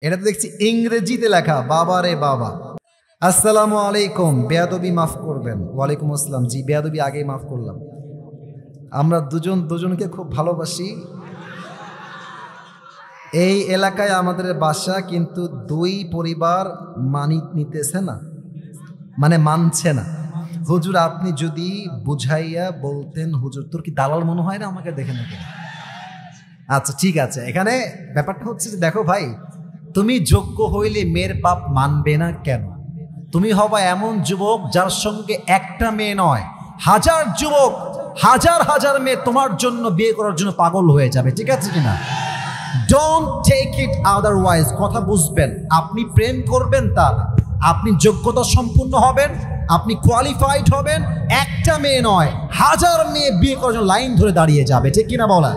এটা তো দেখছি ইংরেজিতে লেখা, বাবা রে বাবা। আসসালামু আলাইকুম, বেয়াদবি মাফ করবেন। ওয়ালাইকুম আসসালাম। জি বেয়াদবি আগেই মাফ করলাম। আমরা দুজনকে খুব ভালোবাসি। এই এলাকায় আমাদের বাসা, কিন্তু দুই পরিবার নিতেছে না, মানছে না। হুজুর আপনি যদি বুঝাইয়া বলতেন। হুজুর তোর কি দালাল মনে হয় না আমাকে দেখে নাকি? আচ্ছা ঠিক আছে, এখানে ব্যাপারটা হচ্ছে যে দেখো ভাই, তুমি যোগ্য হইলে মেয়ের বাপ মানবে না কেন? তুমি হবা এমন যুবক যার সঙ্গে একটা মেয়ে নয়, হাজার যুবক, হাজার হাজার মেয়ে তোমার জন্য বিয়ে করার জন্য পাগল হয়ে যাবে। ঠিক আছে কিনা? Don't take it otherwise. কথা বুঝবেন, আপনি প্রেম করবেন তা না, আপনি যোগ্যতা সম্পূর্ণ হবেন, আপনি কোয়ালিফাইড হবেন। একটা মেয়ে নয়, হাজার মেয়ে বিয়ে করার জন্য লাইন ধরে দাঁড়িয়ে যাবে। ঠিক কিনা বলা?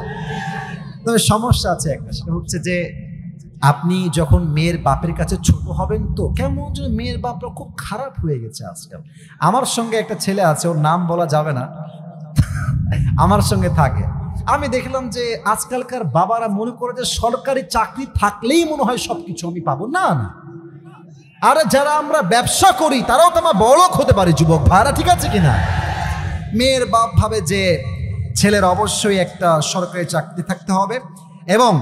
তবে সমস্যা আছে একটা, সেটা হচ্ছে যে আপনি যখন মেয়ের বাপের কাছে ছোট হবেন, তো কেমন যেন মেয়ের বাপরা খুব খারাপ হয়ে গেছে আজকাল। আমার সঙ্গে একটা ছেলে আছে, ওর নাম বলা যাবে না, আমার সঙ্গে থাকে। আমি দেখলাম যে আজকালকার বাবারা মনে করে যে সরকারি চাকরি থাকলেই মনে হয় সবকিছু আমি পাবো। না না, আরে যারা আমরা ব্যবসা করি তারাও তো আমার বড়লোক হতে পারে যুবক ভাইরা। ঠিক আছে কিনা? মেয়ের বাপ ভাবে যে ছেলের অবশ্যই একটা সরকারি চাকরি থাকতে হবে, এবং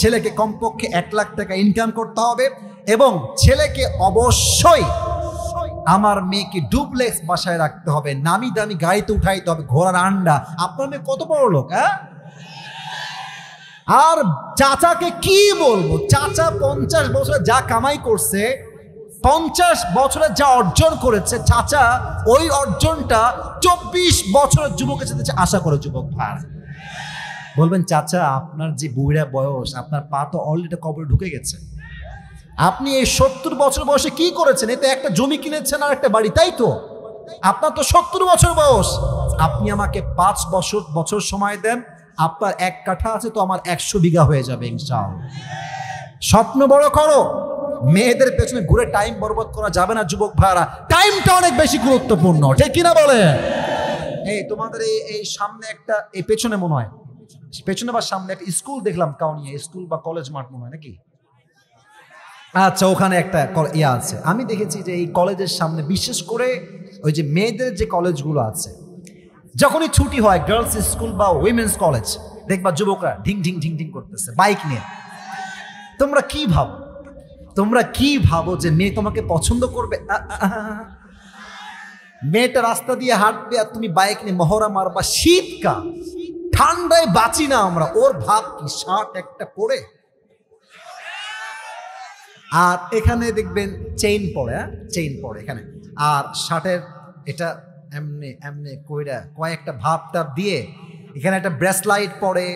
ছেলেকে কমপক্ষে 1 লাখ টাকা ইনকাম করতে হবে, এবং ছেলেকে অবশ্যই আমার মেয়েকে ডুপ্লেক্স বাসায় রাখতে হবে, নামি দামি গাড়িতে উঠাইতে হবে, ঘোড়ার আন্ডা। আপনার মেয়ে কত বড় লোক, হ্যাঁ? আর চাচাকে কি বলবো, চাচা 50 বছরে যা কামাই করছে, 50 বছরে যা অর্জন করেছে, চাচা ওই অর্জনটা 24 বছরের যুবকের সাথে আশা করে। যুবক ভাই বলবেন, চাচা আপনার যে বুড়া বয়স, আপনার পা তো অলরেডি কবরে ঢুকে গেছে। আপনি এই 70 বছর বয়সে কি করেছেন? এতে একটা জমি কিনেছেন আর একটা বাড়ি, তাই তো? আপনার তো 70 বছর বয়স। আপনি আমাকে 5 বছর সময় দেন, আপনার 1 কাঠা আছে তো আমার 100 বিঘা হয়ে যাবে ইনশাআল্লাহ। স্বপ্ন বড় করো, মেয়েদের পেছনে ঘুরে টাইম বরবাদ করা যাবে না যুবক ভাইরা। টাইমটা অনেক বেশি গুরুত্বপূর্ণ। ঠিক কিনা বলে? এই তোমাদের এই সামনে একটা, এই পেছনে মনে হয়, পেছনে বা সামনে একটা স্কুল দেখলাম, কাউনিয়া স্কুল বা কলেজ মাঠ মনে হয় নাকি? আচ্ছা, ওখানে একটা ইয়া আছে। আমি দেখেছি যে এই কলেজের সামনে, বিশেষ করে ওই যে মেয়েদের যে কলেজগুলো আছে, যখনই ছুটি হয়, গার্লস স্কুল বা উইমেন্স কলেজ, দেখবা যুবকরা ঢিং ঢিং ঢিং ঢিং করতেছে বাইক নিয়ে। তোমরা কি ভাবো যে মেয়ে তোমাকে পছন্দ করবে? মেয়েটা রাস্তা দিয়ে হাঁটবে আর তুমি বাইক নিয়ে মহড়া মারবা। শীতকাল, ঠান্ডায় বাঁচি না আমরা। ওর ভাব কি, শার্ট একটা পরে, আর এখানে দেখবেন চেইন পরে, চেইন পরে এখানে, আর শার্টের এটা এমনি এমনি কইরা কয়েকটা ভাবটা দিয়ে এখানে একটা ব্রেসলাইট পরে,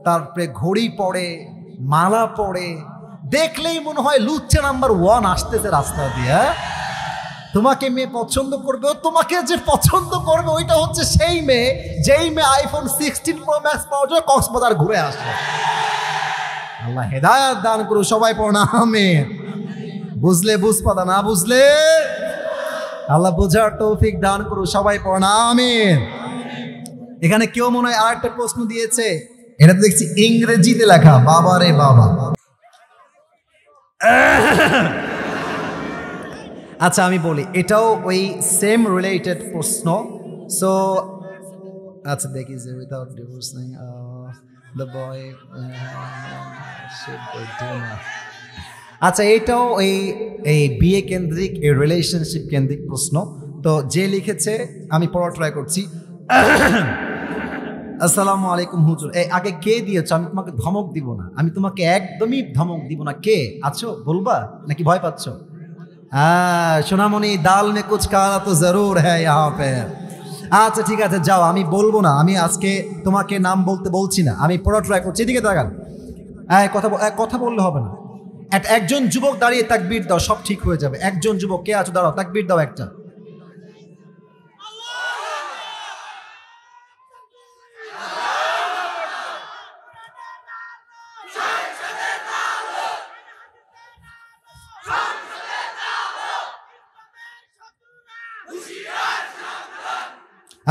তারপরে ঘড়ি পরে, মালা পরে। দেখলেই মনে হয় লুচ্চা নাম্বার 1 আসতেছে রাস্তা দিয়ে। তোমাকে মেয়ে পছন্দ করবে, তোমাকে যে পছন্দ করবে ওইটা হচ্ছে সেই মেয়ে, যেই মেয়ে আইফোন 16 প্রো ম্যাক্স পাওয়ার জন্য কক্সবাজার ঘুরে আসে। আল্লাহ হেদায়েত দান করুন। সবাই পড়না আমিন। বুঝলে বুঝপাদা, না বুঝলে আল্লাহ বোঝার তৌফিক দান করুন। সবাই পড়না আমিন। এখানে কেউ মনে হয় আরেকটা প্রশ্ন দিয়েছে, এটা তো দেখছি ইংরেজিতে লেখা, বাবা রে বাবা। আচ্ছা আমি বলি, এটাও ওই সেম রিলেটেড প্রশ্ন। সো আচ্ছা দেখি, যে উইদাউট ডিভোর্সিং দ্য বয় আচ্ছা এটাও এই বিয়ে কেন্দ্রিক, এই রিলেশনশিপ কেন্দ্রিক প্রশ্ন। তো যে লিখেছে, আমি পড়া ট্রাই করছি। আসসালামু আলাইকুম হুজুর। আগে কে দিয়েছ? আমি তোমাকে ধমক দিব না, আমি তোমাকে একদমই ধমক দিব না। কে আছো বলবা, নাকি ভয় পাচ্ছ? সোনামণি, দাল মে কুছ কালা তো জরুর হ্যায় ইহাঁ পে। আচ্ছা ঠিক আছে, যাও, আমি বলবো না। আমি আজকে তোমাকে নাম বলতে বলছি না, আমি পড়া ট্রাই করছি। এদিকে তাকান। কথা বললে হবে না। একজন যুবক দাঁড়িয়ে তাকবীর দাও, সব ঠিক হয়ে যাবে। একজন যুবক, কে আছো দাঁড়াও, তাকবীর দাও একটা।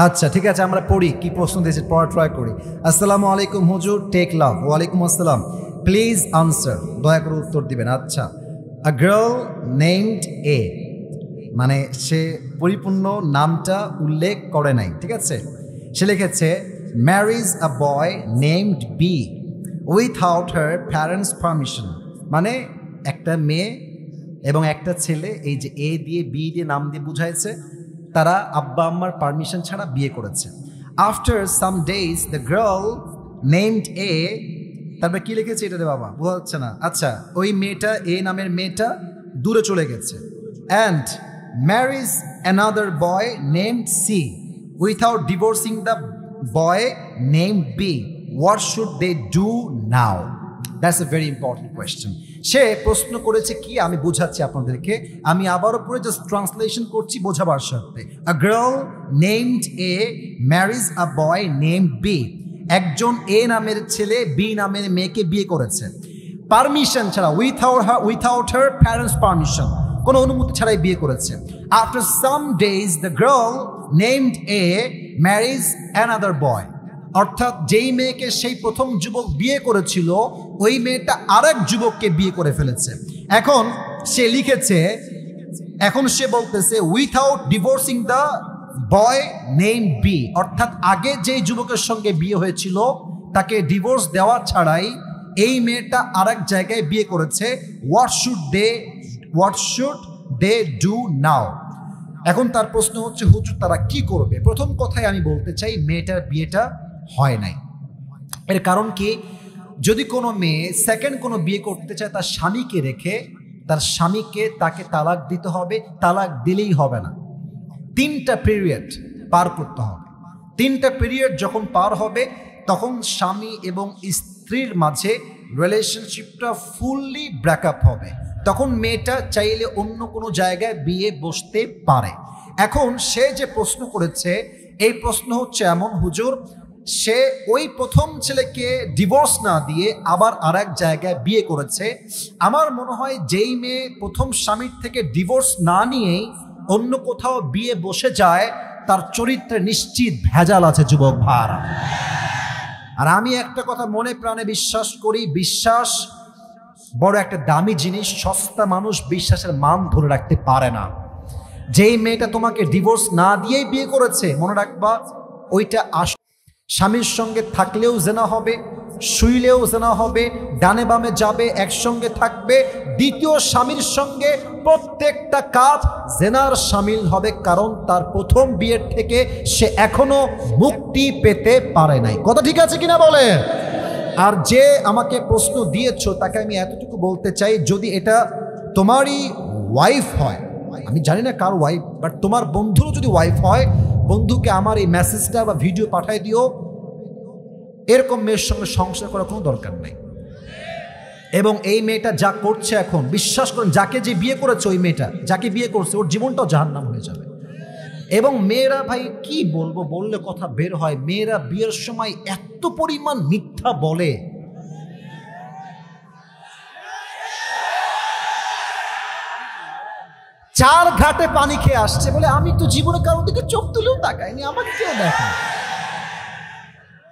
আচ্ছা ঠিক আছে, আমরা পড়ি কি প্রশ্ন দিয়েছে, পড়া ট্রাই করি। আসসালামু আলাইকুম হুজুর, টেক লাভ। ওয়ালাইকুম আসসালাম। প্লিজ আনসার, দয়া করে উত্তর দিবেন। আচ্ছা, আ গার্ল নেমড এ, মানে সে পরিপূর্ণ নামটা উল্লেখ করে নাই, ঠিক আছে? সে লিখেছে marriage a boy named B without her parents permission, মানে একটা মেয়ে এবং একটা ছেলে, এই যে এ দিয়ে বি দিয়ে নাম দিয়ে বুঝাইছে, তারা আব্বা আম্মার পারমিশন ছাড়া বিয়ে করেছে। After some days the girl named এ, তারপরে কি লিখেছে এটা রে বাবা, বোঝা যাচ্ছে না। আচ্ছা, ওই মেয়েটা, এ নামের মেয়েটা দূরে চলে গেছে। And marriage another boy named C without divorcing the boy named B, what should they do now? That's a very important question. সে প্রশ্ন করেছে কি, আমি বোঝাচ্ছি আপনাদেরকে, আমি আবারও পরে জাস্ট ট্রান্সলেশন করছি বোঝাবার স্বার্থে। A girl named A marriage a boy named B, একজন এ নামের ছেলে বি নামের মেয়েকে বিয়ে করেছে পারমিশন ছাড়া, উইথআউট হার প্যারেন্টস পারমিশন, কোনো অনুমতি ছাড়াই বিয়ে করেছে। After some days the girl named A marriage another boy, অর্থাৎ যেই মেয়েকে সেই প্রথম যুবক বিয়ে করেছিল ওই মেয়েটা আরেক যুবককে বিয়ে করে ফেলেছে। এখন সে লিখেছে, এখন সে বলতেছে without divorcing the boy name B, অর্থাৎ আগে যেই যুবকের সঙ্গে বিয়ে হয়েছিল তাকে ডিভোর্স দেওয়া ছাড়াই এই মেয়েটা আরেক জায়গায় বিয়ে করেছে। What should they do now? এখন তার প্রশ্ন হচ্ছে, হুজুর তারা কি করবে? প্রথম কথায় আমি বলতে চাই, মেয়েটার বিয়েটা হয় নাই। এর কারণ কি, যদি কোনো মেয়ে সেকেন্ড কোনো বিয়ে করতে চায় তার স্বামীকে রেখে, তার স্বামীকে তাকে তালাক দিতে হবে, তালাক দিলেই হবে না, 3টা পিরিয়ড পার করতে হবে। 3টা পিরিয়ড যখন পার হবে তখন স্বামী এবং স্ত্রীর মাঝে রিলেশনশিপটা ফুললি ব্রেকআপ হবে, তখন মেয়েটা চাইলে অন্য কোনো জায়গায় বিয়ে বসতে পারে। এখন সে যে প্রশ্ন করেছে, এই প্রশ্ন হচ্ছে এমন, হুজুর সে ওই প্রথম ছেলেকে ডিভোর্স না দিয়ে আবার আরেক জায়গায় বিয়ে করেছে। আমার মনে হয় যেই মেয়ে প্রথম স্বামীর থেকে ডিভোর্স না নিয়েই অন্য কোথাও বিয়ে বসে যায় তার চরিত্রে নিশ্চিত ভেজাল আছে যুবক ভাইরা। আর আমি একটা কথা মনে প্রাণে বিশ্বাস করি, বিশ্বাস বড় একটা দামি জিনিস, সস্তা মানুষ বিশ্বাসের মান ধরে রাখতে পারে না। যেই মেয়েটা তোমাকে ডিভোর্স না দিয়েই বিয়ে করেছে, মনে রাখবা ওইটা স্বামীর সঙ্গে থাকলেও জেনা হবে, শুইলেও জেনা হবে, ডানে বামে যাবে, একসঙ্গে থাকবে, দ্বিতীয় স্বামীর সঙ্গে প্রত্যেকটা কাজ জেনার শামিল হবে, কারণ তার প্রথম বিয়ের থেকে সে এখনো মুক্তি পেতে পারে নাই। কথা ঠিক আছে কিনা বলে? আর যে আমাকে প্রশ্ন দিয়েছো তাকে আমি এতটুকু বলতে চাই, যদি এটা তোমারই ওয়াইফ হয়, আমি জানি না কার ওয়াইফ, বাট তোমার বন্ধুরও যদি ওয়াইফ হয়, বন্ধুকে আমার এই মেসেজটা বা ভিডিও পাঠিয়ে দিও, এরকম মেয়ের সঙ্গে সংসার করার কোনো দরকার নেই। এবং এই মেয়েটা যা করছে এখন, বিশ্বাস করেন, যাকে যে বিয়ে করেছে ওই মেয়েটা যাকে বিয়ে করছে ওর জীবনটাও জাহান্নাম হয়ে যাবে। এবং মেয়েরা ভাই কি বলবো, বললে কথা বের হয়, মেয়েরা বিয়ের সময় এত পরিমাণ মিথ্যা বলে, চার ঘাটে পানি খেয়ে আসছে বলে আমি তো জীবনে কারোর দিকে চোখ তুলেও তাকাইনি, আমাকে কেউ দেখে।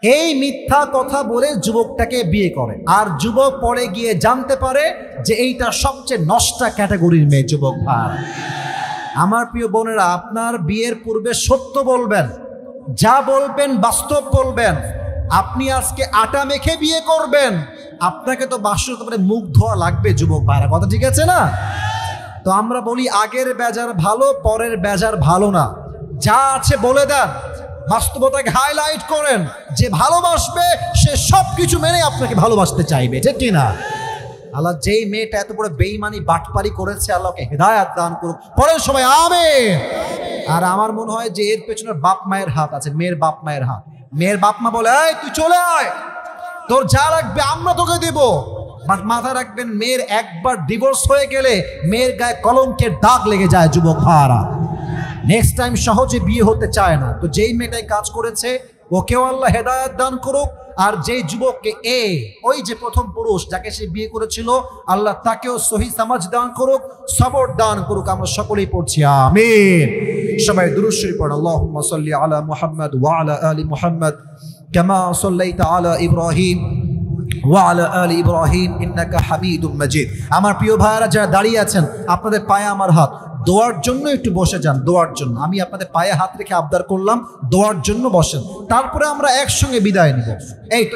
এই মিথ্যা কথা বলে যুবকটাকে বিয়ে করে, আর যুবক পরে গিয়ে জানতে পারে যে এইটা সবচেয়ে নষ্টা ক্যাটাগরির মেয়ে। যুবক ভাই, আমার প্রিয় বোনেরা, আপনার বিয়ের পূর্বে সত্য বলবেন, যা বলবেন বাস্তব বলবেন। আপনি আজকে আটা মেখে বিয়ে করবেন, আপনাকে তো বাস্তবে মুখ ধোয়া লাগবে যুবক ভাইরা, কথা ঠিক আছে না? তো আমরা বলি আগের বেজার ভালো, পরের বেজার ভালো না, যা আছে বলে দেন, বাস্তবতাকে হাইলাইট করেন। যে ভালোবাসবে সে সব কিছু মেনে আপনাকে ভালোবাসতে চাইবে, ঠিক কিনা? আল্লাহ যেই মেয়েটা এত বড় বেঈমানি বাটপারি করেছে, আল্লাহকে হেদায়েত দান করুক। পরের সময় আমিন। আর আমার মনে হয় যে এর পেছনে বাপ মায়ের হাত আছে, মেয়ের বাপ মায়ের হাত। মেয়ের বাপ মা বলে, এই তুই চলে আয়, তোর যা লাগবে আমরা তোকে দেব। বাট মাথায় রাখবেন, মেয়ের একবার ডিভোর্স হয়ে গেলে মেয়ের গায়ে কলঙ্কের দাগ লেগে যায় যুবক ভাইরা, নেক্সট টাইম সহজে বিয়ে হতে চায় না। তো যেই মেয়েটাই কাজ করেছে ওকেও আল্লাহ হেদায়েত দান করুক, আর যেই যুবককে ওই যে প্রথম পুরুষ যাকে সে বিয়ে করেছিল, আল্লাহ তাকেও সহি সমাজ দান করুক, সবর দান করুক। আমরা সকলেই পড়ছি আমিন। সবাই দুরূদ শরীফ পড়ুন। আল্লাহুম্মা সাল্লি আলা মুহাম্মাদ ওয়া আলা আলি মুহাম্মাদ কামা সাল্লাইতা আলা ইব্রাহিম ওয়া আলা আলি ইব্রাহিম ইন্নাকা হামিদুম মাজিদ। আমার প্রিয় ভাইরা যারা দাঁড়িয়ে আছেন, আপনাদের পায়ে আমার হাত, দোয়ার জন্য একটু বসে যান। দোয়ার জন্য আমি আপনাদের পায়ে হাত রেখে আবদার করলাম, দোয়ার জন্য বসেন, তারপরে আমরা একসঙ্গে বিদায় নিব। এই তো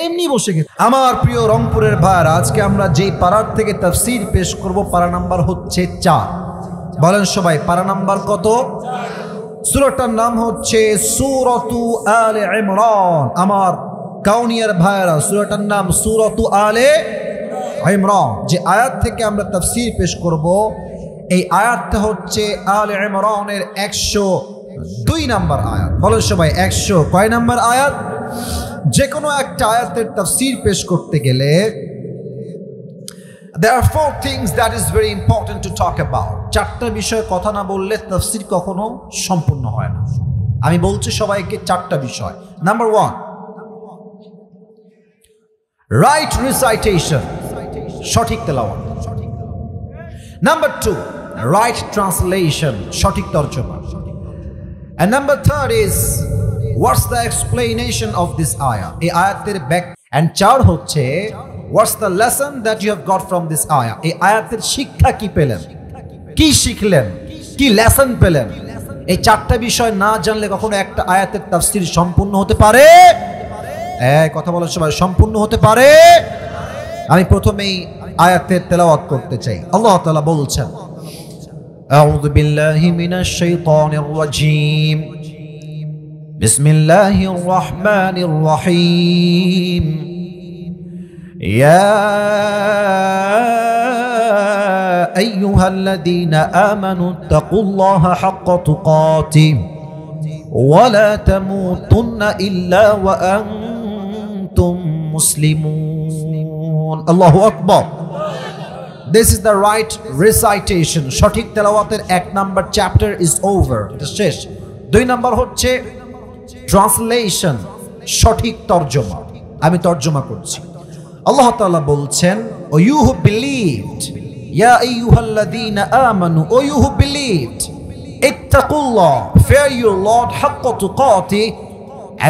এমনি বসে গেছে। আমার প্রিয় রংপুরের ভাইরা, আজকে আমরা যেই পারার থেকে তাফসীর পেশ করব, পারা নাম্বার হচ্ছে 4। বলেন সবাই, পারা নাম্বার কত? সূরাটার নাম হচ্ছে সূরাতু আলে ইমরান। আমার কাউনিয়ার ভাইরা, সূরাটার নাম সূরাতু আলে ইমরান। যে আয়াত থেকে আমরা তাফসীর পেশ করব, এই আয়াতটা হচ্ছে আলে ইমরানের 102 নাম্বার আয়াত। বলেন সবাই, 100 কয় নাম্বার আয়াত? যে কোনো একটা আয়াতের তাফসীর পেশ করতে গেলে there are 4 things that is very important to talk about. 4টা বিষয় কথা না বললে তাফসীর কখনো সম্পূর্ণ হয় না। আমি বলছি সবাইকে 4টা বিষয়। নাম্বার 1, right recitation, সঠিক তেলাওয়াত। নাম্বার 2, right translation, সঠিক তরজমা। And number 3 is what's the explanation of this ayah, এই আয়াতের ব্যাখ্যা। and 4 হচ্ছে what's the lesson that you have got from this ayah, এই আয়াতের শিক্ষা কি পেলেন, কি শিখলেন, কি লেসন পেলেন। এই 4টা বিষয় না জানলে কখনো একটা আয়াতের তাফসীর সম্পূর্ণ হতে পারে? কথা বলার সময় সম্পূর্ণ হতে পারে? আমি প্রথমেই আয়াতের তেলাওয়াত করতে চাই। আল্লাহ তাআলা বলছেন, আউযু বিল্লাহি মিনাশ শাইতানির রাজীম, বিসমিল্লাহির রহমানির রহিম, ইয়া আইয়ুহাল্লাযীনা আমানু তাকুল্লাহা হাক্কা তুকাতিহি ওয়া লা তামুতুন্না ইল্লা ওয়া আনতুম মুসলিমুন। আল্লাহু আকবার। This is the right recitation. সঠিক তেলাওয়াতের 1 নাম্বার চ্যাপ্টার is over, এটা শেষ। 2 নাম্বার হচ্ছে ট্রান্সলেশন, সঠিক তরজমা। আমি তরজমা করছি। আল্লাহ তাআলা বলছেন, ও ইউ হু বিলিভড, ইয়া আইয়ুহাল্লাযীনা আমানু, ও ইউ হু বিলিভড, ইত্তাকুল্লাহ, fear your Lord হাক্কা তুকাতিহি,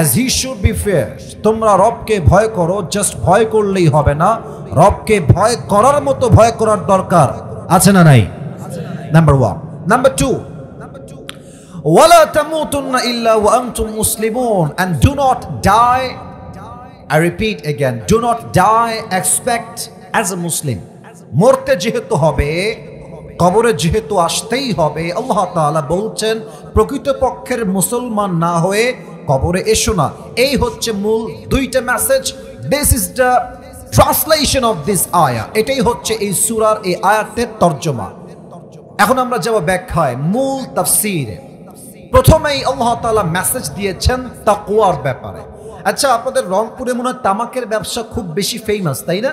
as he should be feared। তোমরা রবকে ভয় করো, জাস্ট ভয় করলেই হবে না, রবকে ভয় করার মতো ভয় করার দরকার আছে না নাই? নাম্বার 1। নাম্বার 2, ওয়ালা তামুতুন্না ইল্লা ওয়া আনতুম মুসলিমুন, and do not die, I repeat again, do not die expect as a Muslim। মরতে যেহেতু হবে, কবরে যেহেতু আসতেই হবে, আল্লাহ তাআলা বলছেন প্রকৃতপক্ষের মুসলমান না হয়ে কবরে এসো না। এই হচ্ছে মূল 2টা message. This is the translation of this আয়াহ। এটাই হচ্ছে এই সূরার এই আয়াতের তরজমা। এখন আমরা যাব ব্যাখ্যায়, মূল তাফসীরে। প্রথমেই আল্লাহ তাআলা মেসেজ দিয়েছেন তাকওয়ার ব্যাপারে। আচ্ছা, আপনাদের রংপুরে মনে হয় তামাকের ব্যবসা খুব বেশি ফেমাস, তাই না?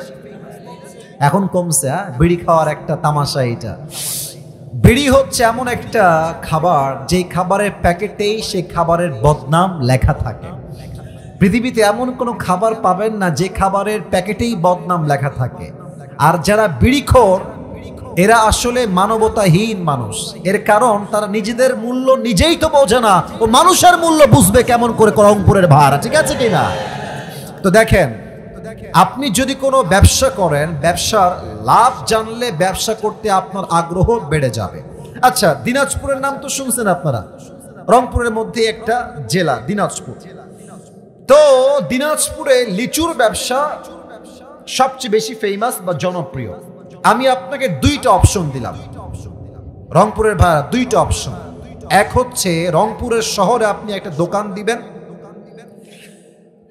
এখন কমছে, বিড়ি খাওয়ার একটা তামাশা এটা। বিড়ি হচ্ছে এমন একটা খাবার, যে খাবারের প্যাকেটেই সেই খাবারের বদনাম লেখা থাকে। পৃথিবীতে এমন কোনো খাবার পাবেন না যে খাবারের প্যাকেটেই বদনাম লেখা থাকে। আর যারা বিড়িখোর, এরা আসলে মানবতাহীন মানুষ। এর কারণ তারা নিজেদের মূল্য নিজেই তো বোঝে না, ও মানুষের মূল্য বুঝবে কেমন করে? রংপুরের ভাড়া, ঠিক আছে কিনা? তো দেখেন, আপনি যদি কোনো ব্যবসা করেন, ব্যবসার লাভ জানলে ব্যবসা করতে আপনার আগ্রহ বেড়ে যাবে। আচ্ছা, দিনাজপুরের নাম তো শুনছেন আপনারা, রংপুরের মধ্যে একটা জেলা দিনাজপুর। তো দিনাজপুরে লিচুর ব্যবসা সবচেয়ে বেশি ফেমাস বা জনপ্রিয়। আমি আপনাকে 2টা অপশন দিলাম, রংপুরের ভাড়া 2টা অপশন। এক হচ্ছে রংপুরের শহরে আপনি একটা দোকান দিবেন,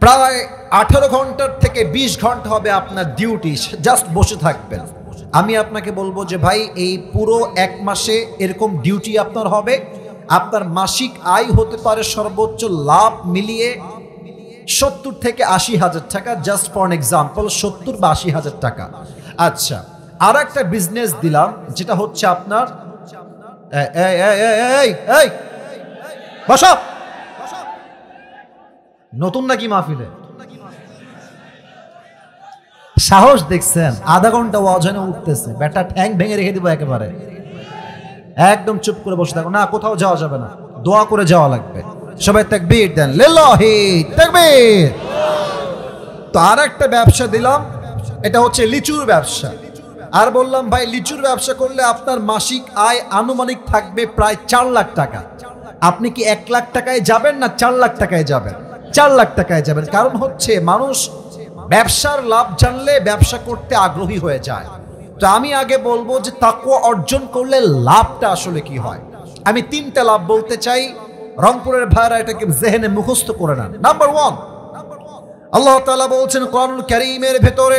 প্রায় 18 ঘন্টার থেকে 20 ঘন্টা হবে আপনার ডিউটি, জাস্ট বসে থাকবেন। আমি আপনাকে বলবো যে ভাই, এই পুরো 1 মাসে এরকম ডিউটি আপনার হবে, আপনার মাসিক আয় হতে পারে সর্বোচ্চ লাভ মিলিয়ে 70 থেকে 80 হাজার টাকা, জাস্ট ফর এক্সাম্পল 70 বা 80 হাজার টাকা। আচ্ছা, আর একটা বিজনেস দিলাম, যেটা হচ্ছে আপনার নতুন নাকি মাহফিলে সাহস দেখছেন? আধা ঘন্টা ওয়াজনে উঠতেছে, বেটা ঠ্যাং ভেঙে রেখে দিব একেবারে। একদম চুপ করে বসে থাকো না, কোথাও যাওয়া যাবে না, দোয়া করে যাওয়া লাগবে। সবাই তাকবীর দেন, লিল্লাহি তাকবীর। তো আর একটা ব্যবসা দিলাম, এটা হচ্ছে লিচুর ব্যবসা। আর বললাম ভাই লিচুর ব্যবসা করলে আপনার মাসিক আয় আনুমানিক থাকবে প্রায় 4 লাখ টাকা। আপনি কি 1 লাখ টাকায় যাবেন না 4 লাখ টাকায় যাবেন? 4 লাখ টাকায় যাবেন। কারণ হচ্ছে মানুষ ব্যবসার লাভ জানলে ব্যবসা করতে আগ্রহী হয়ে যায়। তো আমি আগে বলবো যে তাকওয়া অর্জন করলে লাভটা আসলে কি হয়। আমি 3টা লাভ বলতে চাই, রংপুরের ভাইরা এটাকে জেহেনে মুখস্থ করে নেন। নাম্বার 1, আল্লাহ তাআলা বলছেন কোরআনুল কারীমের ভেতরে,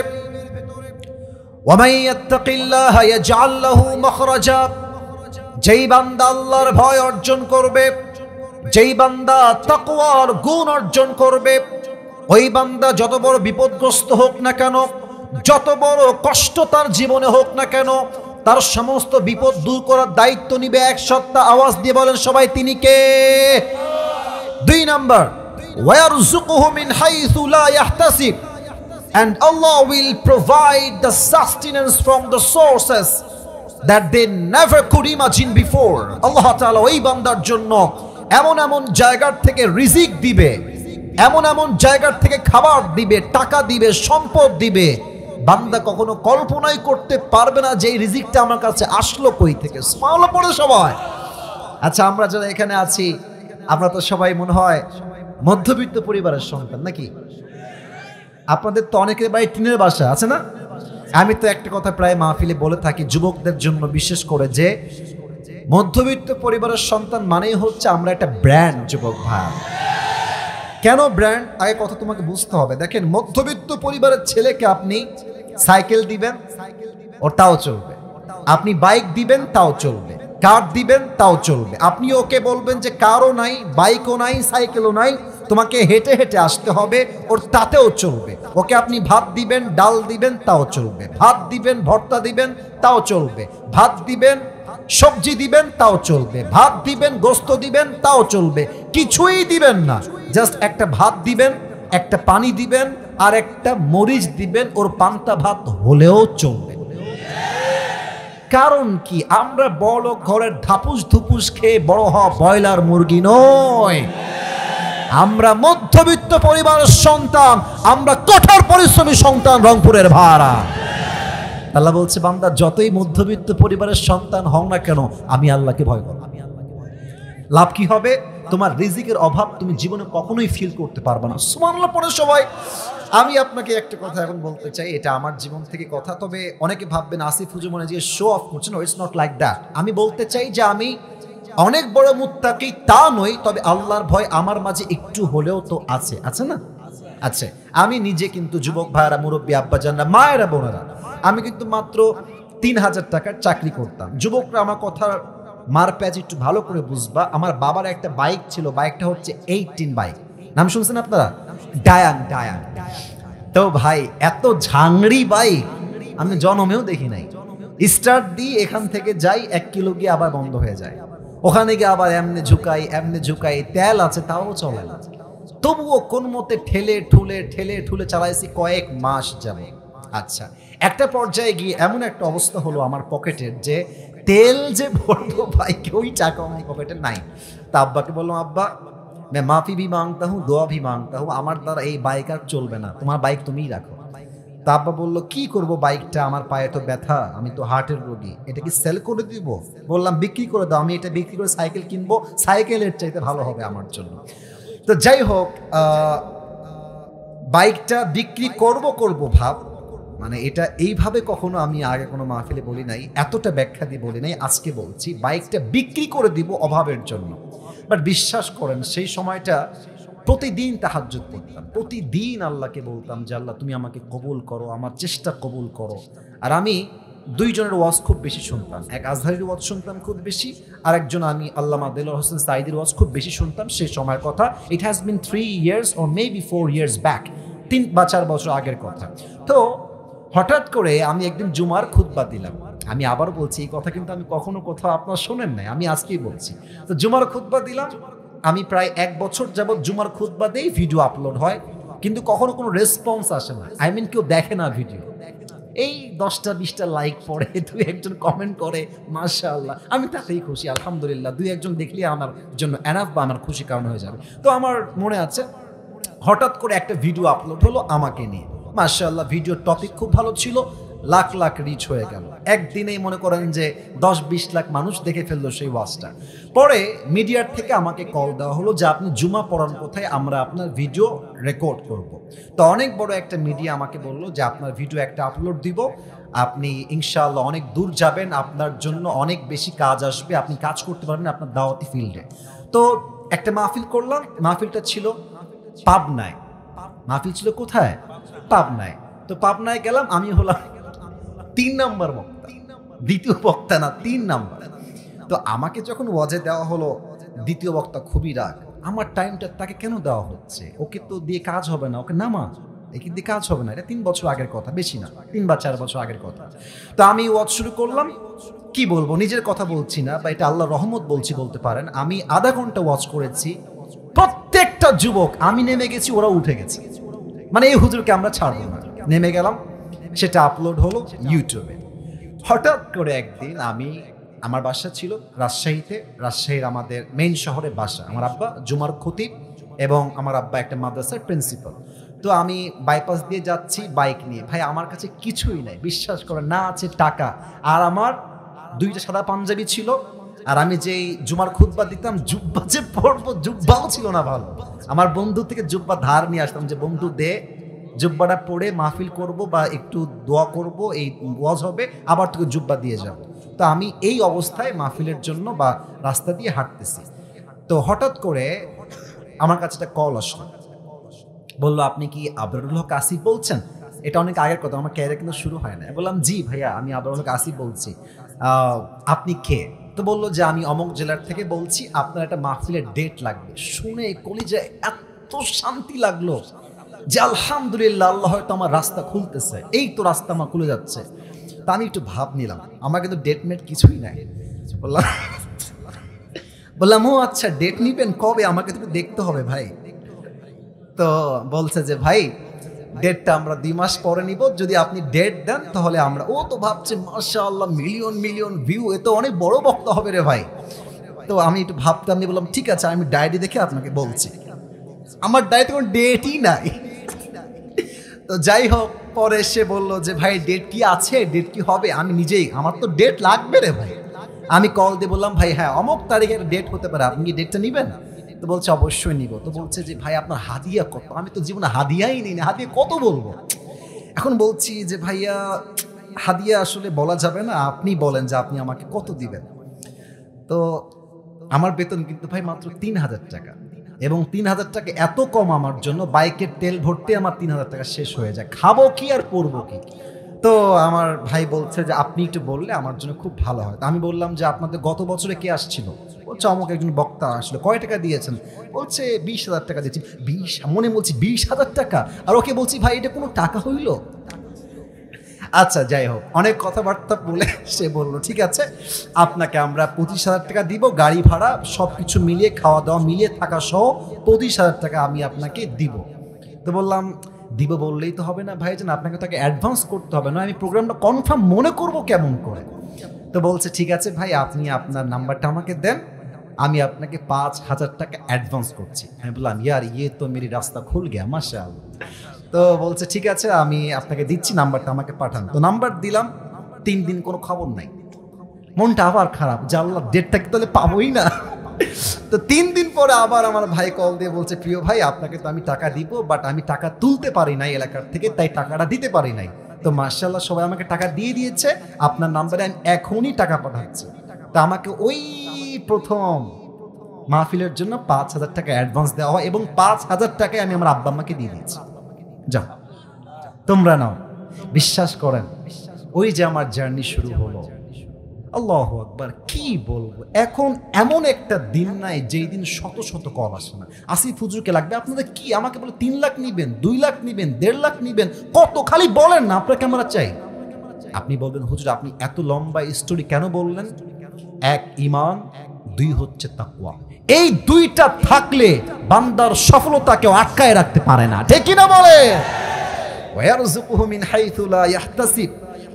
ওয়ামান ইয়াত্তাকিল্লাহা ইয়াজআল লাহু মাখরাজা, যেই বান্দা আল্লাহর ভয় অর্জন করবে, যেই বান্দা তাকওয়ার গুণ অর্জন করবে, ওই বান্দা যত বড় বিপদগ্রস্ত হোক না কেন, যত বড় কষ্ট তার জীবনে হোক না কেন, তার সমস্ত বিপদ দূর করার দায়িত্ব নিবে। এক সত্তা আওয়াজ দিয়ে বলেন সবাই, তিনি কে? 2 নাম্বার, ওয়ারযুকুহু মিন হাইসু লা ইয়াহতাসিব, and Allah will provide the sustenance from the sources that they never could imagine before. আল্লাহ তাআলা ওই বান্দার জন্য এমন এমন জায়গার থেকে রিজিক দিবে, এমন এমন জায়গার থেকে খাবার দিবে, টাকা দিবে, সম্পদ দিবে, বান্দা কখনো কল্পনাই করতে পারবে না যে এই রিজিকটা আমার কাছে আসলো কই থেকে। সুবহানাল্লাহ পড়ে সবাই। আচ্ছা, আমরা যারা এখানে আছি আমরা তো সবাই মনে হয় মধ্যবিত্ত পরিবারের সন্তান নাকি? আপনাদের তো অনেকের বাড়ি টিনের বাসা আছে না? আমি তো একটা কথা প্রায় মাহফিলে বলে থাকি যুবকদের জন্য বিশেষ করে, যে মধ্যবিত্ত পরিবারের সন্তান মানেই হচ্ছে আমরা একটা ব্র্যান্ড। যুবক ভাই, কেন ব্র্যান্ড? আগে কথা তোমাকে বুঝতে হবে। দেখেন, মধ্যবিত্ত পরিবারের ছেলেকে আপনি সাইকেল দিবেন, ওটাও চলবে। আপনি বাইক দিবেন, তাও চলবে। কার দিবেন, তাও চলবে। আপনি ওকে বলবেন যে কারও নাই, বাইকও নাই, সাইকেলও নাই, তোমাকে হেঁটে হেঁটে আসতে হবে, ওর তাতেও চলবে। ওকে আপনি ভাত দিবেন, ডাল দিবেন, তাও চলবে। ভাত দিবেন, ভর্তা দিবেন, তাও চলবে। ভাত দিবেন, সবজি দিবেন, তাও চলবে। ভাত দিবেন, গোস্ত দিবেন, তাও চলবে। কিছুই দিবেন না, জাস্ট একটা ভাত দিবেন, একটা পানি দিবেন, আর একটা মরিচ দিবেন, ওর পান্তা ভাত হলেও চলবে। কারণ কি? আমরা বড় ঘরের ধাপুস ধুপুস খেয়ে বড় হওয়া ব্রয়লার মুরগি নয়। আমরা মধ্যবিত্ত পরিবারের সন্তান, আমরা কঠোর পরিশ্রমী সন্তান, রংপুরের ভাড়া। আল্লাহ বলছে, বান্দা যতই মধ্যবিত্ত পরিবারের সন্তান হও না কেন, আমি আল্লাহকে ভয় করব। লাভ কি হবে? তোমার রিজিকের অভাব তুমি জীবনে কখনোই ফিল করতে পারবে না। সুবহানাল্লাহ পড়ে সবাই। আমি আপনাকে একটা কথা এখন বলতে চাই, এটা আমার জীবন থেকে কথা। তবে অনেকে ভাববেন আসিফ হুজুর মনে যে শো অফ করছেন। It's not like that. আমি বলতে চাই যে আমি অনেক বড় মুত্তাকি তা নই, তবে আল্লাহর ভয় আমার মাঝে একটু হলেও তো আছে, আছে না? আচ্ছা, আমি নিজে কিন্তু যুবক ভাইয়েরা, মুরব্বী আব্বাজানরা, মায়েরা, বোনেরা, আমি কিন্তু মাত্র 3,000 টাকার চাকরি করতাম। যুবকরা আমার কথা মার প্যাচ একটু ভালো করে বুঝবা। আমার বাবার একটা বাইক ছিল, বাইকটা হচ্ছে 18 বাইক। নাম শুনছেন আপনারা? ডায়াং। তো ভাই, এত ঝাংড়ি বাইক আমি জন্মেও দেখি নাই। স্টার্ট দিই, এখান থেকে যাই 1 কিলো গিয়ে আবার বন্ধ হয়ে যায়, ওখানে গিয়ে আবার এমনি ঝুঁকাই, তেল আছে তাও চলে না। তবুও কোন মতে ঠেলে ঠুলে চালাইছি কয়েক মাস যাবে। আচ্ছা, একটা পর্যায়ে গিয়ে এমন একটা অবস্থা হলো আমার পকেটের, যে তেল যে ভরবো বাইকে ওই টাকা আমার পকেটে নাই। তা আব্বাকে বললাম, আব্বা मैं माफी भी मांगता हूँ, दुआ भी मांगता हूँ, আমার দ্বারা এই বাইক আর চলবে না, তোমার বাইক তুমিই রাখো। তা আব্বা বললো, কি করব বাইকটা, আমার পায়ে তো ব্যথা, আমি তো হার্টের রোগী, এটা কি সেল করে দিব? বললাম, বিক্রি করে দাও, আমি এটা বিক্রি করে সাইকেল কিনবো, সাইকেলের চাইতে ভালো হবে আমার জন্য। তো যাই হোক, বাইকটা বিক্রি করব ভাব, মানে এটা এইভাবে কখনো আমি আগে কোনো মাহফিলে বলি নাই, এতটা ব্যাখ্যা দিয়ে বলি নাই। আজকে বলছি বাইকটা বিক্রি করে দিব অভাবের জন্য। বাট বিশ্বাস করেন, সেই সময়টা প্রতিদিন তাহাজ্জুদ পড়তাম, প্রতিদিন আল্লাহকে বলতাম যে আল্লাহ তুমি আমাকে কবুল করো, আমার চেষ্টা কবুল করো। আর আমি 2 জনের ওয়াজ খুব বেশি শুনতাম। এক আজহারির ওয়াজ শুনতাম খুব বেশি, আর একজন আমি আল্লামা দেলোয়ার হোসেন সাঈদীর ওয়াজ খুব বেশি শুনতাম। সেই সময়ের কথা, it has been 3 years or maybe 4 years back, 3 বা 4 বছর আগের কথা। তো হঠাৎ করে আমি একদিন জুমার খুতবা দিলাম। আমি আবার বলছি, এই কথা কিন্তু আমি কখনো কোথাও আপনারা শোনেন নাই, আমি আজকেই বলছি। তো জুমার খুতবা দিলাম, আমি প্রায় 1 বছর যাবৎ জুমার খুতবা দিয়েই ভিডিও আপলোড হয়, কিন্তু কখনো কোনো রেসপন্স আসে না। আই মিন কেউ দেখে না ভিডিও। এই 10টা-20টা লাইক পড়ে, 2-1জন কমেন্ট করে, মাশাআল্লাহ, আমি তাতেই খুশি, আলহামদুলিল্লাহ। 2-1জন দেখলে আমার জন্য এনাফ বা আমার খুশি কারণ হয়ে যাবে। তো আমার মনে আছে হঠাৎ করে একটা ভিডিও আপলোড হলো আমাকে নিয়ে, মাশাআল্লাহ ভিডিওর টপিক খুব ভালো ছিল, লাখ লাখ রিচ হয়ে গেল। একদিনেই মনে করেন যে 10-20 লাখ মানুষ দেখে ফেললো সেই ওয়াজটা। পরে মিডিয়ার থেকে আমাকে কল দেওয়া হলো যে আপনি জুমা পড়ান কোথায়, আমরা আপনার ভিডিও রেকর্ড করব। তো অনেক বড় একটা মিডিয়া আমাকে বললো যে আপনার ভিডিও একটা আপলোড দিব, আপনি ইনশাআল্লাহ অনেক দূর যাবেন, আপনার জন্য অনেক বেশি কাজ আসবে, আপনি কাজ করতে পারবেন আপনার দাওয়াতি ফিল্ডে। তো একটা মাহফিল করলাম, মাহফিলটা ছিল পাবনায়। মাহফিল ছিল কোথায়? পাবনায়। তো পাবনায় গেলাম, আমি হলাম 3 নাম্বার বক্তা, দ্বিতীয় বক্তা না, 3 নাম্বার। তো আমাকে যখন ওয়াজে দেওয়া হলো, দ্বিতীয় বক্তা খুবই রাগ, আমার টাইমটা তাকে কেন দেওয়া হচ্ছে, ওকে তো দিয়ে কাজ হবে না, ওকে নামা, একে দিয়ে কাজ হবে না, এটা 3 বছর আগের কথা, বেশি না 3 বা 4 বছর আগের কথা। তো আমি ওয়াজ শুরু করলাম, কি বলবো, নিজের কথা বলছি না বা এটা আল্লাহর রহমত বলছি বলতে পারেন। আমি আধা ঘন্টা ওয়াজ করেছি, প্রত্যেকটা যুবক, আমি নেমে গেছি ওরা উঠে গেছে, মানে এই হুজুরকে আমরা ছাড়বো না। নেমে গেলাম, সেটা আপলোড হলো ইউটিউবে। হঠাৎ করে একদিন আমার বাসা ছিল রাজশাহীতে, রাজশাহীর আমাদের মেইন শহরে বাসা, আমার আব্বা জুমার খতিব এবং আমার আব্বা একটা মাদ্রাসার প্রিন্সিপাল। তো আমি বাইপাস দিয়ে যাচ্ছি বাইক নিয়ে, ভাই আমার কাছে কিছুই নাই, বিশ্বাস করেন, না আছে টাকা, আর আমার 2টা সাদা পাঞ্জাবি ছিল, আর আমি যেই জুমার খুতবা দিতাম, জুব্বা যে পরবো, জুব্বাও ছিল না ভালো। আমার বন্ধু থেকে জুব্বা ধার নিয়ে আসতাম যে বন্ধু দে, জুব্বাটা পরে মাহফিল করব বা একটু দোয়া করব, এই ওয়াজ হবে, আবার তোকে জুব্বা দিয়ে যাব। তো আমি এই অবস্থায় মাহফিলের জন্য বা রাস্তা দিয়ে হাঁটতেছি, তো হঠাৎ করে আমার কাছে একটা কল আসলো, বললো আপনি কি আবরারুল হক আসিফ বলছেন? এটা অনেক আগের কথা, আমার ক্যারিয়ার কিন্তু শুরু হয় না। বললাম জি ভাইয়া, আমি আবরারুল হক আসিফ বলছি, আপনি কে? তো বললো যে আমি অমুক জেলার থেকে বলছি, আপনার একটা মাহফিলের ডেট লাগবে। শুনে কলিজায় এত শান্তি লাগলো যে আলহামদুলিল্লাহ, আল্লাহ হয়তো আমার রাস্তা খুলতেছে, এই তো রাস্তা আমার খুলে যাচ্ছে। তা আমি একটু ভাব নিলাম, আমার কিন্তু ডেট মেট কিছুই নাই। বললাম ও আচ্ছা, ডেট নিবেন কবে, আমাকে তো দেখতে হবে ভাই। তো বলছে যে ভাই ডেটটা আমরা 2 মাস পরে নিব, যদি আপনি ডেট দেন তাহলে আমরা। ও তো ভাবছে মাশাআল্লাহ মিলিয়ন মিলিয়ন ভিউ, এ তো অনেক বড় বক্তা হবে রে ভাই। তো আমি একটু ভাবতে, আমি বললাম ঠিক আছে, আমি ডায়েরি দেখে আপনাকে বলছি। আমার ডায়েরিতে কোনো ডেটই নাই। তো যাই হোক, পরে সে বললো যে ভাই ডেট কি আছে, ডেট কি হবে? আমি নিজেই, আমার তো ডেট লাগবে রে ভাই। আমি কল দিয়ে বললাম ভাই হ্যাঁ অমুক তারিখের ডেট হতে পারে, আপনি কি ডেটটা নিবেন? তো বলছে অবশ্যই নিব। তো বলছে যে ভাই আপনার হাদিয়া কত? আমি তো জীবনে হাদিয়াই নিই না, হাদিয়া কত বলবো। এখন বলছি যে ভাইয়া হাদিয়া আসলে বলা যাবে না, আপনি বলেন যে আপনি আমাকে কত দিবেন। তো আমার বেতন কিন্তু ভাই মাত্র 3,000 টাকা, এবং 3,000 টাকা এত কম আমার জন্য, বাইকের তেল ভরতে আমার 3,000 টাকা শেষ হয়ে যায়, খাবো কি আর পরবো কি। তো আমার ভাই বলছে যে আপনি একটু বললে আমার জন্য খুব ভালো হয়। আমি বললাম যে আপনাদের গত বছরে কে আসছিল? বলছে অমুক একজন বক্তা আসলো। কয় টাকা দিয়েছেন? বলছে 20,000 টাকা দিয়েছি। 20, মনে বলছি 20,000 টাকা, আর ওকে বলছি ভাই এটা কোনো টাকা হইল? আচ্ছা যাই হোক, অনেক কথাবার্তা বলে সে বললো ঠিক আছে, আপনাকে আমরা 25,000 টাকা দিব, গাড়ি ভাড়া সব কিছু মিলিয়ে, খাওয়া দাওয়া মিলিয়ে, থাকা সহ 25,000 টাকা আমি আপনাকে দিব। তো বললাম দিব বললেই তো হবে না ভাইজান, আপনাকে তাকে অ্যাডভান্স করতে হবে, না আমি প্রোগ্রামটা কনফার্ম মনে করব কেমন করে। তো বলছে ঠিক আছে ভাই, আপনি আপনার নাম্বারটা আমাকে দেন, আমি আপনাকে 5,000 টাকা অ্যাডভান্স করছি। আমি বললাম ইয়ার ইয়ে তো মেরি রাস্তা খুল গিয়া মাশাআল্লাহ। তো বলছে ঠিক আছে আমি আপনাকে দিচ্ছি, নাম্বারটা আমাকে পাঠান। তো নাম্বার দিলাম, 3 দিন কোনো খবর নাই। মনটা আবার খারাপ, যে আল্লাহ ডেটটা কি তাহলে পাবোই না। তো 3 দিন পরে আবার আমার ভাই কল দিয়ে বলছে প্রিয় ভাই আপনাকে তো আমি টাকা দিব, বাট আমি টাকা তুলতে পারি নাই এলাকার থেকে, তাই টাকাটা দিতে পারি নাই। তো মাশাআল্লাহ সবাই আমাকে টাকা দিয়ে দিয়েছে, আপনার নাম্বারে আমি এখনই টাকা পাঠাচ্ছি। তো আমাকে ওই প্রথম মাহফিলের জন্য 5,000 টাকা অ্যাডভান্স দেওয়া হয়, এবং 5,000 টাকায় আমি আমার আব্বা আম্মাকে দিয়ে দিয়েছি। যাও তোমরা নাও। বিশ্বাস করেন, ওই যে আমার জার্নি শুরু হলো। আল্লাহু আকবার, কি বলবো। এখন এমন একটা দিন নাই যেই দিন শত শত কল আসে না, আসিফ হুজুরকে লাগবে, আপনাদের কি? আমাকে বলে 3 লাখ নিবেন, 2 লাখ নিবেন, 1.5 লাখ নিবেন, কত খালি বলেন না আপনাকে আমরা চাই। আপনি বলবেন হুজুর আপনি এত লম্বা স্টোরি কেন বললেন? 1 ঈমান, 2 হচ্ছে তাকওয়া। এই 2টা থাকলে বান্দার সফলতা কেউ আটকায় রাখতে পারে না, ঠিক কি না বলে? ওয়ারযুকুহু মিন হাইথু লা ইয়াহতাসিব,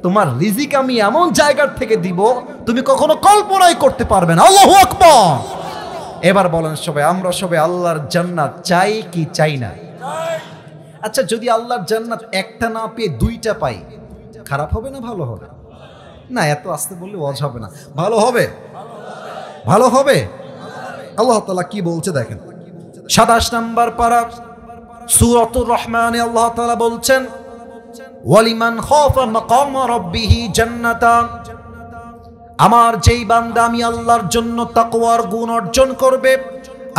তোমার রিজিক আমি এমন জায়গার থেকে দিব তুমি কখনো কল্পনাই করতে পারবে না। আল্লাহু আকবার। এবার বলেন সবাই, আমরা সবাই আল্লাহর জান্নাত চাই কি চাই না? আচ্ছা, যদি আল্লাহর জান্নাত একটা না পেয়ে দুইটা পাই, খারাপ হবে না ভালো হবে? না, এত আসতে বললে ওয়াজ হবে না। ভালো হবে, ভালো হবে। আল্লাহ তাআলা কি বলছে দেখেন, 27 নম্বর পারা সূরাতুর রহমানে আল্লাহ তাআলা বলছেন, ওয়ালিমান খাফা মাকাম রাব্বিহি জান্নাতান। আমার যেই বান্দা আমি আল্লাহর জন্য তাকওয়ার গুণ অর্জন করবে,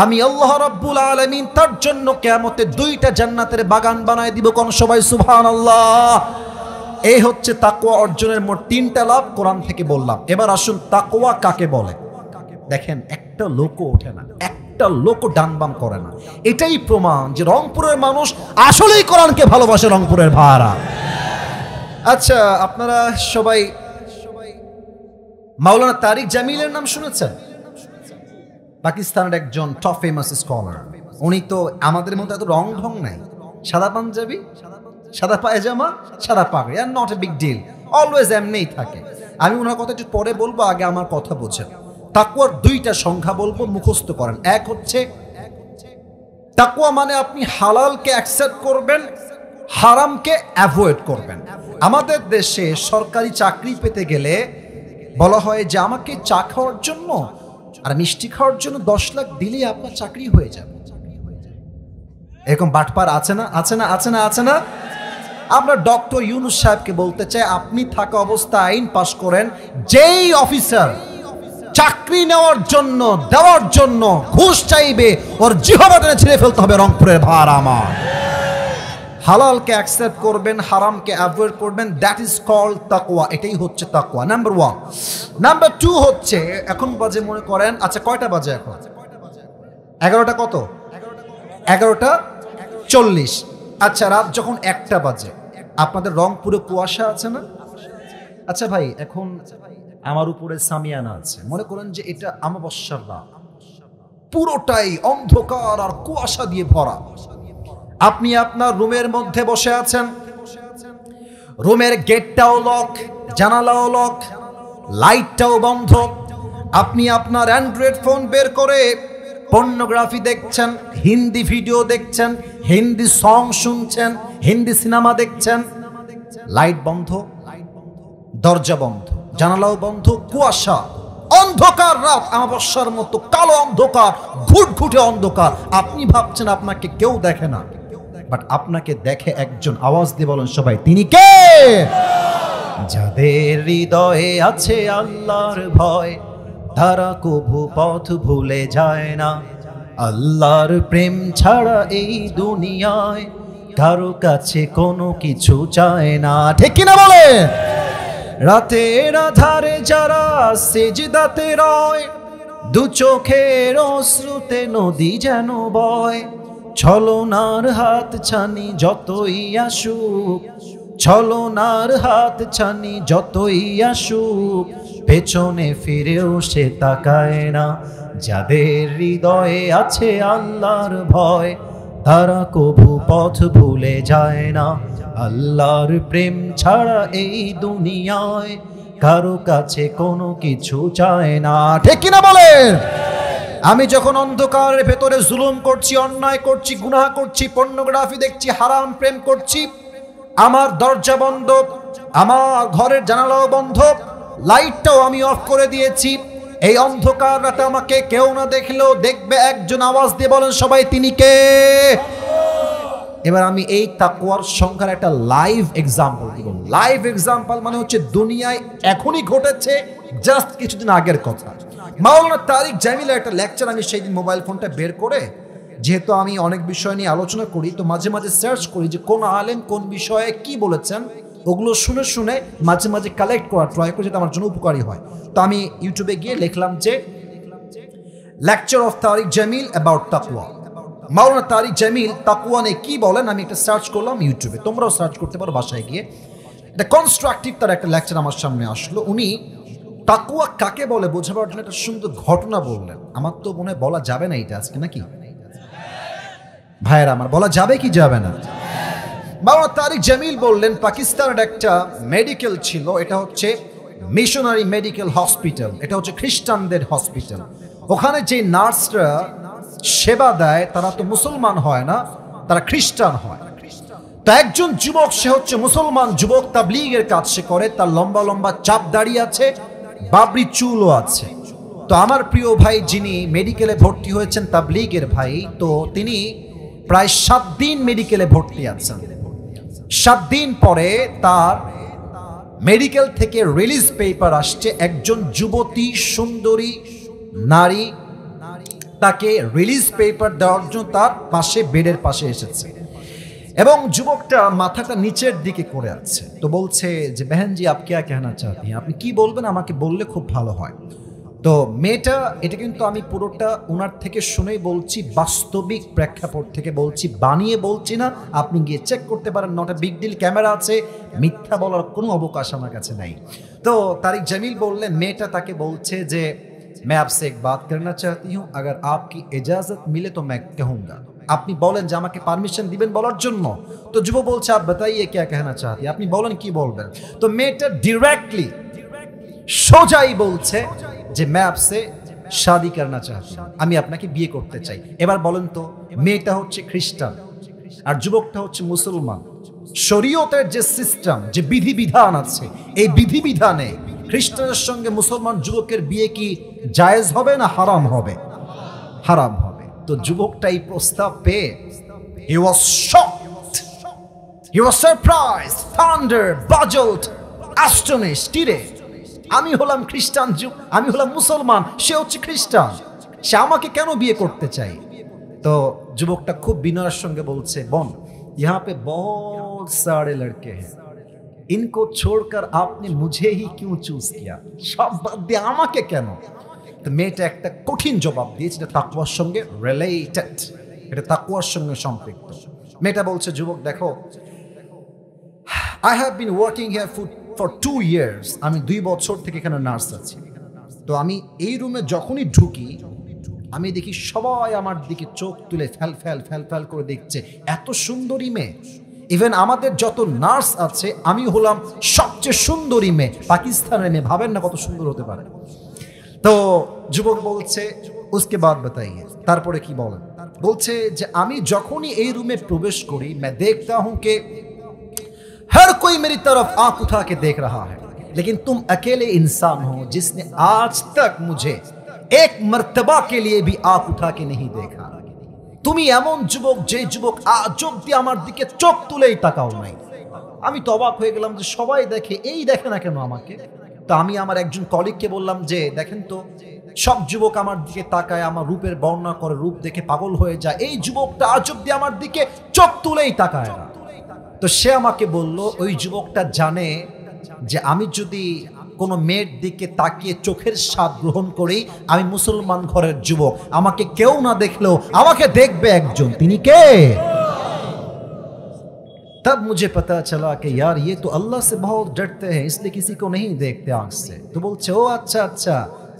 আমি আল্লাহ রাব্বুল আলামিন তার জন্য কিয়ামতে দুইটা জান্নাতের বাগান বানায় দিব। কোন সবাই সুবহানাল্লাহ। এই হচ্ছে তাকওয়া অর্জনের মোট 3টা লাভ, কোরআন থেকে বললাম। এবার আসুন তাকওয়া কাকে বলে। দেখেন, একটা লোকও ওঠে না, একটা লোকও ডান বাম করে না। এটাই প্রমাণ যে রংপুরের মানুষ আসলেই কোরআনকে ভালোবাসে, রংপুরের ভাড়া। আচ্ছা, আপনারা সবাই মাওলানা তারিক জামিলের নাম শুনেছেন? পাকিস্তানের একজন টপ ফেমাস স্কলার। উনি তো আমাদের মতো এত রং ঢং নাই, সাদা পাঞ্জাবি, সাদা পায়জামা, সাদা পাগড়ি, আর not a big deal, always এমনিই থাকে। আমি ওনার কথা একটু পরে বলবো, আগে আমার কথা বোঝেন। তাকওয়ার 2টা সংখ্যা বলবো, মুখস্থ করেন। এক হচ্ছে তাকওয়া মানে আপনি হালালকে অ্যাকসেপ্ট করবেন, হারামকে অ্যাভয়েড করবেন। আমাদের দেশে সরকারি চাকরি পেতে গেলে বলা হয় যে আমাকে চা খাওয়ার জন্য আর মিষ্টি খাওয়ার জন্য 10 লাখ দিলে আপনার চাকরি হয়ে যাবে। এরকম বাটপার আছে না, আছে না, আছে না, আছে না? আমরা ডক্টর ইউনূস সাহেবকে বলতে চাই, আপনি থাকা অবস্থায় আইন পাশ করেন, যেই অফিসার চাকরি নেওয়ার জন্য দেওয়ার জন্য ঘুষ চাইবে, ওর জিহ্বা টেনে ছিঁড়ে ফেলতে হবে। রংপুরের ভাড়া আমার। হালালকে অ্যাকসেপ্ট করবেন, হারামকে অ্যাভয়েড করবেন, দ্যাট ইজ কল্ড তাকওয়া। এটাই হচ্ছে তাকওয়া, নাম্বার 1। নাম্বার 2 হচ্ছে, এখন বাজে মনে করেন, আচ্ছা কয়টা বাজে এখন? 11টা কত? 11টা 40। আচ্ছা, রাত যখন 1টা বাজে, আপনাদের রংপুরে কুয়াশা আছে না? আচ্ছা ভাই, এখন আমার উপরে সামিয়ানা আছে, মনে করেন যে এটা আমাবস্যার রাত, পুরোটাই অন্ধকার আর কুয়াশা দিয়ে ভরা। আপনি আপনার রুমের মধ্যে বসে আছেন, রুমের গেটটাও লক, জানালাও লক, লাইটটাও বন্ধ। আপনি আপনার অ্যান্ড্রয়েড ফোন বের করে পর্নোগ্রাফি দেখছেন, হিন্দি ভিডিও দেখছেন, হিন্দি সং শুনছেন, হিন্দি সিনেমা দেখছেন। লাইট বন্ধ, দরজা বন্ধ, জানালাও বন্ধ, কুয়াশা, অন্ধকার রাত, আমাবস্যার মতো কালো অন্ধকার, ঘুটঘুটে অন্ধকার। আপনি ভাবছেন আপনাকে কেউ দেখে না, বাট আপনাকে দেখে একজন। আওয়াজ দিয়ে বলেন সবাই, তিনি কে? যাদের হৃদয়ে আছে আল্লাহর ভয়, তারা কভু পথ ভুলে যায় না। আল্লাহর প্রেম ছাড়া এই দুনিয়ায় কারো কাছে কোনো কিছু চায় না। ঠিক কিনা বলে? রাতের আধারে যারা সেজদাতে রয়, দু চোখের অশ্রুতে নদী যেন বয়। ছলনার হাত ছানি যতই আসুক, ছলনার হাত ছানি যতই আসুক, পেছনে ফিরেও সে তাকায় না। যাদের হৃদয়ে আছে আল্লাহর ভয়, তারা কভু পথ ভুলে যায় না। আল্লাহর প্রেম ছাড়া এই দুনিয়ায় কারো কাছে কোনো কিছু চায় না। ঠিক কিনা বলেন? আমি যখন অন্ধকারের ভেতরে জুলুম করছি, অন্যায় করছি, গুনাহ করছি, পর্নোগ্রাফি দেখছি, হারাম প্রেম করছি, আমার দরজা বন্ধ, আমার ঘরের জানালাও বন্ধ, লাইটটাও আমি অফ করে দিয়েছি। এই অন্ধকার রাতে আমাকে কেউ না দেখলেও দেখবে একজন। আওয়াজ দিয়ে বলেন সবাই, তিনি কে? এবার আমি এই তাকওয়ার সংখ্যার একটা লাইভ এক্সাম্পল দিব। লাইভ এক্সাম্পল মানে হচ্ছে দুনিয়ায় এখনই ঘটেছে, জাস্ট কিছুদিন আগের কথা। মাওলানা তারিক জামিলের একটা লেকচার, আমি সেই দিন মোবাইল ফোনটা বের করে, যেহেতু আমি অনেক বিষয় নিয়ে আলোচনা করি, তো মাঝে মাঝে সার্চ করি যে কোন আলেম কোন বিষয়ে কি বলেছেন, ওগুলো শুনে শুনে মাঝে মাঝে কালেক্ট করা ট্রাই করি, যেটা আমার জন্য উপকারী হয়। তো আমি ইউটিউবে গিয়ে লিখলাম যে lecture of Tariq Jamil about তাকওয়া। মাওলানা তারিক জামিল তাকওয়া নিয়ে কি বলেন, আমি একটা সার্চ করলাম ইউটিউবে, তোমরাও সার্চ করতে পারো বাসায় গিয়ে। এটা কনস্ট্রাকটিভ তার একটা লেকচার আমার সামনে আসলো। উনি তাকওয়া কাকে বলে বোঝাবার জন্য একটা সুন্দর ঘটনা বললেন। আমার তো মনে হয় বলা যাবে না এটা আজকে, নাকি ভাইয়েরা আমার? বলা যাবে কি যাবে না? মাওলানা তারিক জামিল বললেন, পাকিস্তানের একটা মেডিকেল ছিল, এটা হচ্ছে মিশনারি মেডিকেল হসপিটাল, এটা হচ্ছে খ্রিস্টানদের হসপিটাল। ওখানে যে নার্সরা সেবা দেয় তারা তো মুসলমান হয় না, তারা খ্রিস্টান হয়। তো একজন যুবক, সে হচ্ছে মুসলমান যুবক, তাবলীগের কাজ সে করে, তার লম্বা লম্বা চাপ দাড়ি আছে, বাবরি চুলও আছে। তো আমার প্রিয় ভাই যিনি মেডিকেলে ভর্তি হয়েছেন, তাবলীগের ভাই, তো তিনি প্রায় 7 দিন মেডিকেলে ভর্তি আছেন। 7 দিন পরে তার মেডিকেল থেকে রিলিজ পেপার আসছে। একজন যুবতী সুন্দরী নারী তাকে রিলিজ পেপার দেওয়ার জন্য তার পাশে, বেডের পাশে এসেছে এবং যুবকটা মাথাটা নিচের দিকে করে আছে। তো বলছে যে বেহেনজি আপ क्या कहना चाहती हैं, আপনি কি বলবেন, আমাকে বললে খুব ভালো হয়। তো মেয়েটা, এটা কিন্তু আমি পুরোটা ওনার থেকে শুনেই বলছি, বাস্তবিক প্রেক্ষাপট থেকে বলছি, বানিয়ে বলছি না, আপনি গিয়ে চেক করতে পারেন, not a big deal, camera আছে, মিথ্যা বলার কোনো অবকাশ আমার কাছে নাই। তো তারিক জামিল বললেন, মেয়েটা তাকে বলছে যে मैं आपसे एक बात करना चाहती हूँ, अगर आपकी इजाजत मिले तो मैं कहूँगा, আপনি বলেন যে আমাকে পারমিশন দিবেন বলার জন্য। তো যুবক বলছে आप बताइए क्या कहना चाहती हैं, আপনি বলেন কি বলবেন। তো মেয়েটা ডিরেক্টলি সোজাই বলছে যে मैं आपसे शादी करना चाहती हूँ, আমি আপনাকে বিয়ে করতে চাই। এবার বলেন তো, মেয়েটা হচ্ছে খ্রিস্টান আর যুবকটা হচ্ছে মুসলমান। শরীয়তের যে সিস্টেম, যে বিধিবিধান আছে, এই বিধিবিধানে খ্রিস্টানের সঙ্গে মুসলমান যুবকের বিয়ে কি জায়েজ হবে না হারাম হবে? হারাম হবে। তো যুবকটা এই প্রস্তাব পেয়ে he was shocked, he was surprised, thundered, puzzled, astonished. আমি হলাম খ্রিস্টান, আমি হলাম মুসলমান, সে হচ্ছে খ্রিস্টান, সে আমাকে কেন বিয়ে করতে চাই? তো যুবকটা খুব বিনয়ের সঙ্গে বলছে, বোন, यहाँ पे बहुत सारे लड़के हैं, इनको छोड़कर आपने मुझे ही क्यों चूज किया, সব বাদ দিয়ে আমাকে কেন? তো মেয়েটা একটা কঠিন জবাব দিয়েছে, এটা তাকওয়ার সঙ্গে রিলেটেড, এটা তাকওয়ার সঙ্গে সম্পৃক্ত। মেয়েটা বলছে, যুবক দেখো, I have been working here for 2 years, আমি 2 বছর থেকে এখানে নার্স আছি। তো আমি এই রুমে যখনই ঢুকি, আমি দেখি সবাই আমার দিকে চোখ তুলে ফ্যাল করে দেখছে, এত সুন্দরী মেয়ে। ইভেন আমাদের যত নার্স আছে, আমি হলাম সবচেয়ে সুন্দরী মেয়ে, পাকিস্তানের মেয়ে, ভাবেন না কত সুন্দর হতে পারে। তো যুবক বলছে, উসকে বাদ বাতাইয়ে, তারপরে কি বলেন? বলছে যে আমি যখনই এই রুমে প্রবেশ করি, मैं देखता हूं कि हर कोई मेरी तरफ आंख उठा के देख रहा है, लेकिन तुम अकेले इंसान हो जिसने आज तक मुझे एक मर्तबा के लिए भी आंख उठा के नहीं देखा। তুমি এমন যুবক, যে যুবক আজ অব্দি আমার দিকে চোখ তুলেই তাকাও নাই। আমি তো অবাক হয়ে গেলাম যে সবাই দেখে, এই দেখে না কেন আমাকে? তো আমি আমার একজন কলিগকে বললাম যে দেখেন তো, সব যুবক আমার দিকে তাকায়, আমার রূপের বর্ণনা করে, রূপ দেখে পাগল হয়ে যায়, এই যুবকটা আজ অব্দি আমার দিকে চোখ তুলেই তাকায় না। তো সে আমাকে বলল, ওই যুবকটা জানে যে আমি যদি কোনো মেয়ের দিকে তাকিয়ে চোখের স্বাদ গ্রহণ করি, আমি মুসলমান ঘরের যুবক, আমাকে কেউ না দেখলেও আমাকে দেখবে একজন, তিনি কে? तब मुझे पता चला कि यार ये तो अल्लाह से बहुत डरते हैं, इसलिए किसी को नहीं देखते आंख से। तो बोलছে, ও अच्छा अच्छा,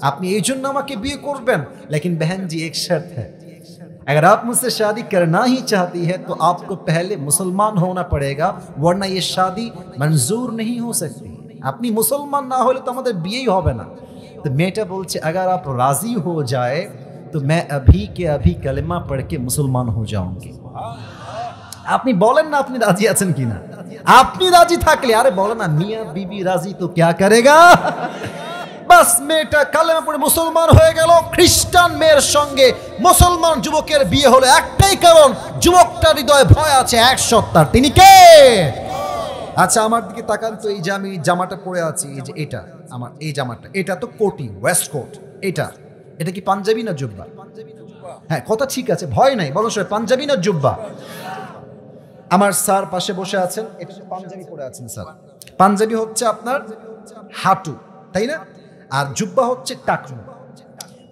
আপনি এই জন্য আমাকে বিয়ে করবেন, लेकिन बहन जी एक शर्त है, अगर आप मुझसे शादी करना ही चाहती है तो आपको पहले मुसलमान होना पड़ेगा, वरना ये शादी मंजूर नहीं हो सकती। আপনি মুসলমান না হলে তো আমাদের বিয়েই হবে না। তো মেয়েটা বলছে, अगर आप राजी हो जाए तो मैं अभी के अभी कलमा पढ़ के मुसलमान हो जाऊंगी। আপনি বলেন না আপনি রাজি আছেন কিনা? আপনি রাজি থাকলে, আরে বলেন না, মিয়াঁ বিবি রাজি তো क्या करेगा। বাস মেয়েটা কালেমা পড়ে মুসলমান হয়ে গেল। খ্রিস্টান মেয়ের সঙ্গে মুসলমান যুবকের বিয়ে হলো একটাই কারণ, যুবকটার হৃদয়ে ভয় আছে এক সত্তার, তিনি কে? আচ্ছা আমার দিকে তাকান তো, এই যে আমি জামাটা পরে আছি, এই যে এটা আমার এই জামাটা, এটা তো কোটি, ওয়েস্ট কোট, এটা কি পাঞ্জাবি না জুব্বা? হ্যাঁ, কথা ঠিক আছে, ভয় নাই, বলো সবাই, পাঞ্জাবি না জুব্বা? আমার স্যার পাশে বসে আছেন, এটা পাঞ্জাবি পরে আছেন স্যার। পাঞ্জাবি হচ্ছে আপনার হাঁটু, তাই না? আর জুব্বা হচ্ছে টাকনু।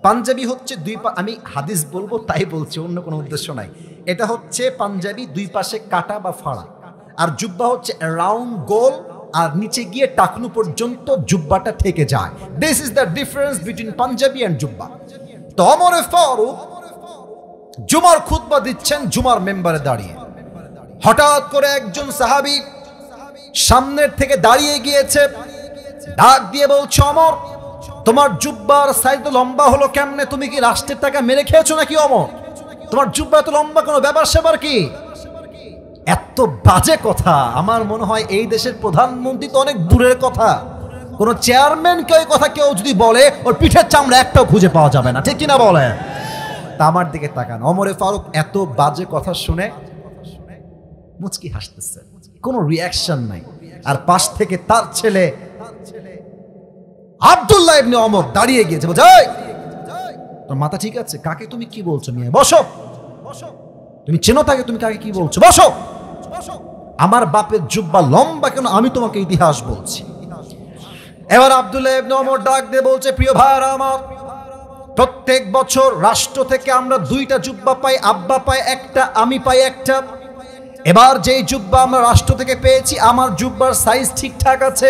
পাঞ্জাবি হচ্ছে আমি হাদিস বলবো তাই বলছি, অন্য কোনো উদ্দেশ্য নাই। এটা হচ্ছে পাঞ্জাবি, 2 পাশে কাটা বা ফাড়া, আর জুব্বা হচ্ছে রাউন্ড গোল, আর নিচে গিয়ে টাকনু পর্যন্ত জুব্বাটা থেকে যায়। This is the difference between Punjabi and জুব্বা। তো ওমর ফারুক জুমার খুতবা দিচ্ছেন জুমার মেম্বারে দাঁড়িয়ে, হঠাৎ করে একজন সাহাবী সামনের থেকে দাঁড়িয়ে গিয়েছে, ডাক দিয়ে বলছে, ওমর তোমার জুব্বার সাইজ তো লম্বা হলো কেমনে? তুমি কি রাষ্ট্রের টাকা মেরে খেয়েছো নাকি? ওমর তোমার জুব্বা এত লম্বা, কোনো ব্যাপার স্যাপার কি? এত বাজে কথা, আমার মনে হয় এই দেশের প্রধানমন্ত্রী তো অনেক দূরের কথা, কোন চেয়ারম্যানকে ওই কথা কেউ যদি বলে ওর পিঠের চামড়া একটাও খুঁজে পাওয়া যাবে না, ঠিক কিনা বলে? তা আমার দিকে তাকান, ওমরে ফারুক এত বাজে কথা শুনে মুচকি হাসতেছে, কোনো রিয়াকশন নাই। আর পাশ থেকে তার ছেলে আব্দুল্লাহ ইবনে ওমর দাঁড়িয়ে গিয়েছে, বলছে এই তোর মাথা ঠিক আছে? কাকে তুমি কি বলছো? মিয়া বসো, তুমি চেনো তাকে, তুমি কাকে কি বলছো? বসো। আমার বাপের জুব্বা লম্বা কেন আমি তোমাকে ইতিহাস বলছি। এবার আব্দুল্লাহ ইবনে ওমর ডাক দিয়ে বলছে, প্রিয় ভাইরা আমার, প্রত্যেক বছর রাষ্ট্র থেকে আমরা 2টা জুব্বা পাই, আব্বা পায় একটা, আমি পাই একটা। এবার যেই জুব্বা আমরা রাষ্ট্র থেকে পেয়েছি, আমার জুব্বার সাইজ ঠিকঠাক আছে,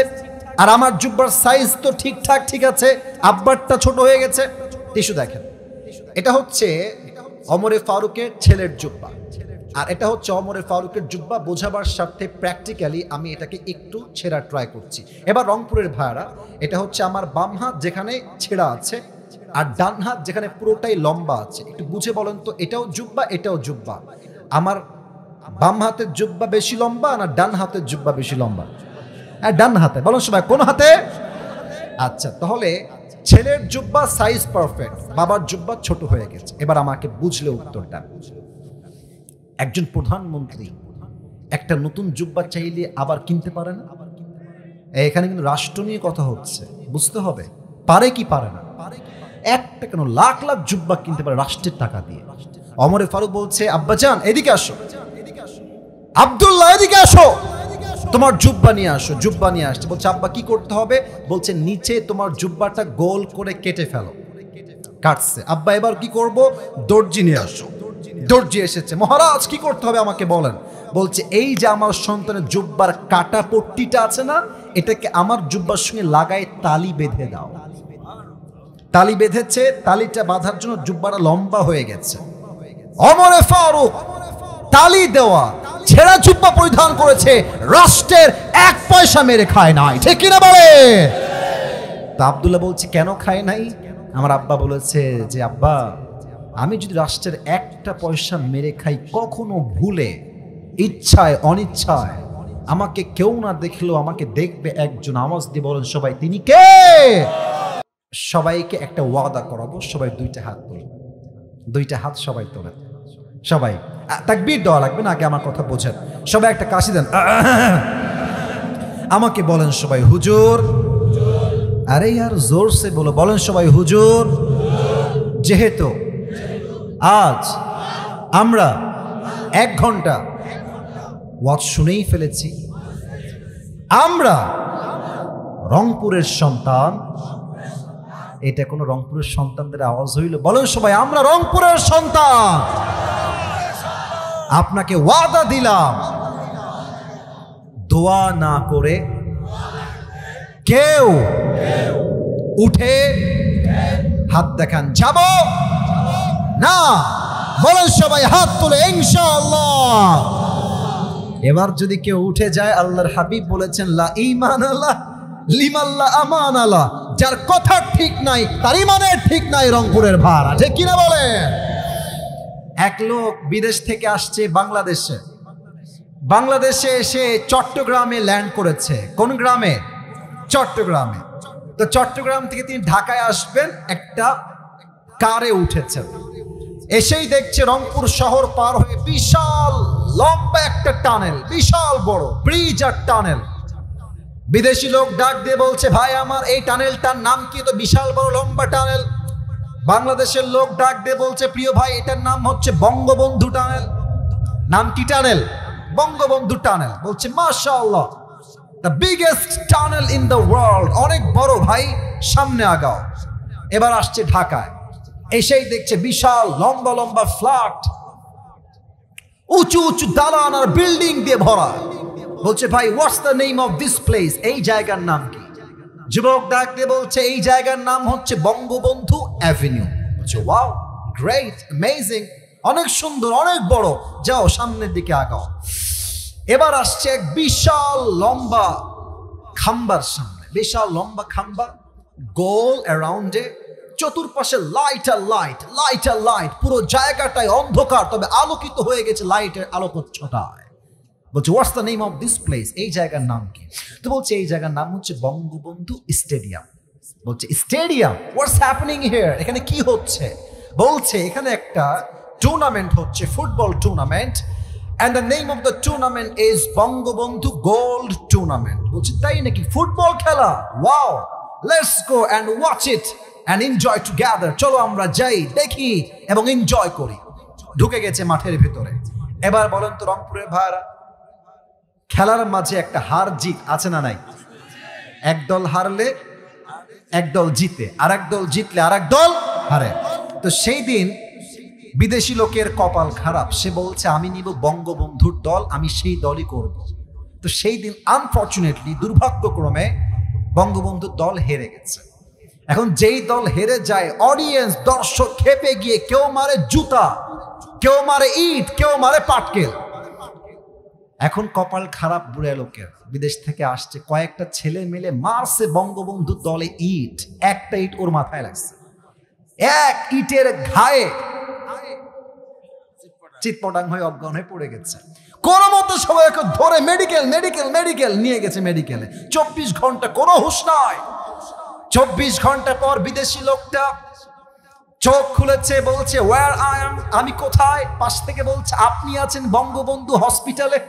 আর আমার জুব্বার সাইজ তো ঠিকঠাক ঠিক আছে, আব্বারটা ছোট হয়ে গেছে। টিস্যু দেখেন, এটা হচ্ছে ওমরে ফারুকের ছেলের জুব্বা, আর এটা হচ্ছে ওমরে ফারুকের জুব্বা। বোঝাবার স্বার্থে প্র্যাকটিক্যালি আমি এটাকে একটু ছেঁড়া ট্রাই করছি। এবার রংপুরের ভাইরা, এটা হচ্ছে আমার বাম হাত যেখানে ছেঁড়া আছে, আর ডান হাত যেখানে পুরোটাই লম্বা আছে। একটু বুঝে বলেন তো, এটাও জুব্বা এটাও জুব্বা, আমার বাম হাতের জুব্বা বেশি লম্বা না ডান হাতের জুব্বা বেশি লম্বা? হ্যাঁ, ডান হাতে। বলুন সবাই, কোন হাতে? আচ্ছা, তাহলে ছেলের জুব্বা সাইজ পারফেক্ট, বাবার জুব্বা ছোট হয়ে গেছে। এবার আমাকে বুঝলে উত্তরটা, একজন প্রধানমন্ত্রী একটা নতুন জুব্বা চাইলে আবার কিনতে পারে না? এখানে কিন্তু রাষ্ট্র নিয়ে কথা হচ্ছে, বুঝতে হবে। পারে কি পারে না? একটা কেন, লাখ লাখ জুব্বা কিনতে পারে রাষ্ট্রের টাকা দিয়ে। ওমরে ফারুক বলছে, আব্বাজান এদিকে আসো, আব্দুল্লাহ এদিকে আসো, তোমার জুব্বা নিয়ে আসো। জুব্বা নিয়ে আসছে। বলছে, আব্বা কি করতে হবে? বলছে, নিচে তোমার জুব্বাটা গোল করে কেটে ফেলো। কাটছে। আব্বা এবার কি করব? দর্জি নিয়ে আসো। দর্জি এসেছে। মহারাজ কি করতে হবে আমাকে বলেন। বলছে, এই যে আমার সন্তানের জুব্বার কাটা পট্টিটা আছে না, এটাকে আমার জুব্বার সঙ্গে লাগায় তালি বেঁধে দাও। তালি বেঁধেছে, তালিটা বাঁধার জন্য জুব্বাটা লম্বা হয়ে গেছে। ওমরে ফারুক তালি দেওয়া ছেঁড়া জুব্বা পরিধান করেছে, রাষ্ট্রের 1 পয়সা মেরে খায় নাই, ঠিক কিনা বলে? তা আব্দুল্লাহ বলছে, কেন খায় নাই? আমার আব্বা বলেছে যে, আব্বা আমি যদি রাষ্ট্রের 1টা পয়সা মেরে খাই, কখনো ভুলে ইচ্ছায় অনিচ্ছায় আমাকে কেউ না দেখলেও আমাকে দেখবে একজন। আওয়াজ দিয়ে বলেন সবাই, তিনি কে? সবাইকে একটা ওয়াদা করাবো, সবাই 2টা হাত তোলেন, 2টা হাত সবাই তোলেন। সবাই তাকবীর দেওয়া লাগবে না, আগে আমার কথা বোঝেন। সবাই একটা কাশি দেন, আমাকে বলেন সবাই, হুজুর। আরে यार जोर से बोलो, বলেন সবাই, হুজুর। যেহেতু আজ আমরা 1 ঘন্টা ওয়াজ শুনেই ফেলেছি, আমরা রংপুরের সন্তান। এটা কোনো রংপুরের সন্তানদের আওয়াজ হইল? বলেন সবাই, আমরা রংপুরের সন্তান। আপনাকে ওয়াদা দিলাম, দোয়া না করে কেউ উঠে হাত দেখান, যাব না। বলেন সবাই, হাত তুলে ইনশাআল্লাহ। এবার যদি কেউ উঠে যায়, আল্লাহর হাবিব বলেছেন, লা ঈমান আল্লাহ লিমান লা আমান আল্লাহ, যার কথা ঠিক নাই তার ইমানের ঠিক নাই। রংপুরের ভাড়া, ঠিক কিনা বলে? এক লোক বিদেশ থেকে আসছে বাংলাদেশে, বাংলাদেশে এসে চট্টগ্রামে ল্যান্ড করেছে। কোন গ্রামে? চট্টগ্রামে। তো চট্টগ্রাম থেকে তিনি ঢাকায় আসবেন, একটা কারে উঠেছেন। এসেই দেখছে রংপুর শহর পার হয়ে বিশাল লম্বা একটা টানেল, বিশাল বড় ব্রিজ আর টানেল। বিদেশি লোক ডাক দিয়ে বলছে, ভাই আমার এই টানেলটার নাম কি? তো বিশাল বড় লম্বা টানেল। বাংলাদেশের লোক ডাক দিয়ে বলছে, প্রিয় ভাই এটার নাম হচ্ছে বঙ্গবন্ধু টানেল। নাম কি টানেল? বঙ্গবন্ধু টানেল। বলছে, মাশাআল্লাহ, the biggest tunnel in the world, অনেক বড় ভাই, সামনে আগাও। এবার আসছে ঢাকায়, এসেই দেখছে বিশাল লম্বা লম্বা ফ্ল্যাট, উঁচু উঁচু দালান আর বিল্ডিং দিয়ে ভরা। বলছে, ভাই what's the name of this place, এই জায়গার নাম কি? যুবক ডাক দিয়ে বলছে, এই জায়গার নাম হচ্ছে বঙ্গবন্ধু অ্যাভিনিউ। বলছে, ওয়াও, গ্রেট, অ্যামেজিং, অনেক সুন্দর, অনেক বড়, যাও সামনের দিকে আগাও। এবার আসছে এক বিশাল লম্বা খাম্বার সামনে, বিশাল লম্বা খাম্বা, গোল অ্যারাউন্ডে, চতুর্পাশে লাইট আর লাইট, লাইট আর লাইট, পুরো জায়গাটাই অন্ধকার, তবে আলোকিত হয়ে গেছে লাইটের আলোকচ্ছটায়। বলছে what's the name of this place, এই জায়গার নাম কি? তো বলছে এই জায়গার নাম হচ্ছে বঙ্গবন্ধু স্টেডিয়াম। বলছে স্টেডিয়াম, হোয়াটস হ্যাপেনিং হিয়ার, এখানে কি হচ্ছে? বলছে এখানে একটা টুর্নামেন্ট হচ্ছে, football tournament, and the name of the tournament is Bangabandhu gold tournament. বলছে তাই নাকি, ফুটবল খেলা, wow, let's go and watch it and enjoy together, চলো আমরা যাই, দেখি এবং এনজয় করি। ঢুকে গেছে মাঠের ভিতরে। এবার বলেন তো রংপুরের ভাইরা, খেলার মাঝে একটা হার জিত আছে না নাই? এক দল হারলে এক দল জিতে, আর এক দল জিতলে আর এক দল হারে। তো সেই দিন বিদেশি লোকের কপাল খারাপ, সে বলছে আমি নিব বঙ্গবন্ধুর দল, আমি সেই দলই করব। তো সেই দিন আনফর্চুনেটলি, দুর্ভাগ্যক্রমে বঙ্গবন্ধুর দল হেরে গেছে। এখন যেই দল হেরে যায়, অডিয়েন্স দর্শক খেপে গিয়ে কেউ মারে জুতা, কেউ মারে ইট, কেউ মারে পাটকেল। এখন কপাল খারাপ বুড়া লোকের, বিদেশ থেকে আসছে কয়েকটা ছেলে মিলে মারছে বঙ্গবন্ধুর দলে ইট, একটা ইট ওর মাথায় লাগছে, এক ইটের ঘায়ে চিৎপটাং হয়ে অজ্ঞান হয়ে পড়ে গেছে। কোন মতো সবাইকে ধরে মেডিকেল মেডিকেল মেডিকেল নিয়ে গেছে, মেডিকেলে 24 ঘন্টা কোনো হুঁশ নাই। 24 ঘন্টা পর বিদেশি লোকটা চোখ খুলেছে, বলছে ওয়্যার আই এম, আমি কোথায়? পাশ থেকে বলছে আপনি আছেন বঙ্গবন্ধু হসপিটালে।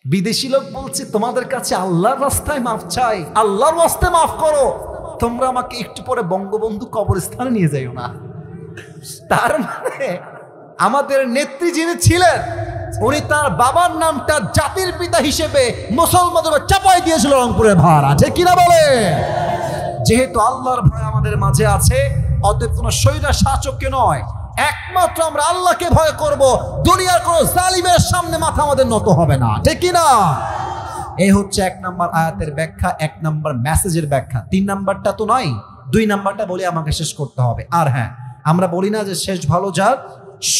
বিদেশি লোক বলছে তোমাদের কাছে আল্লাহর রাস্তায় মাফ চাই, আল্লাহর রাস্তায় মাফ করো, তোমরা আমাকে একটু পরে বঙ্গবন্ধু কবরস্থানে নিয়ে যাইও না। তার মানে আমাদের নেত্রী যিনি ছিলেন, উনি তার বাবার নামটা জাতির পিতা হিসেবে মুসলমানদের চাপাই দিয়েছিল রংপুরের ভাড়া, ঠিক কিনা বলে? যেহেতু আল্লাহর ভয় আমাদের মাঝে আছে, অতএব কোন স্বৈরা শাসককে নয়, একমাত্র আমরা আল্লাহকে ভয় করব। দুনিয়ার কোন জালিমের সামনে মাথা আমাদের নত হবে না, ঠিক কিনা? এই হচ্ছে 1 নম্বর আয়াতের ব্যাখ্যা, 1 নম্বর মেসেজের ব্যাখ্যা। 3 নম্বরটা তো নয়, 2 নম্বরটা বলে আমাকে শেষ করতে হবে। আর হ্যাঁ, আমরা বলি না যে শেষ ভালো যার,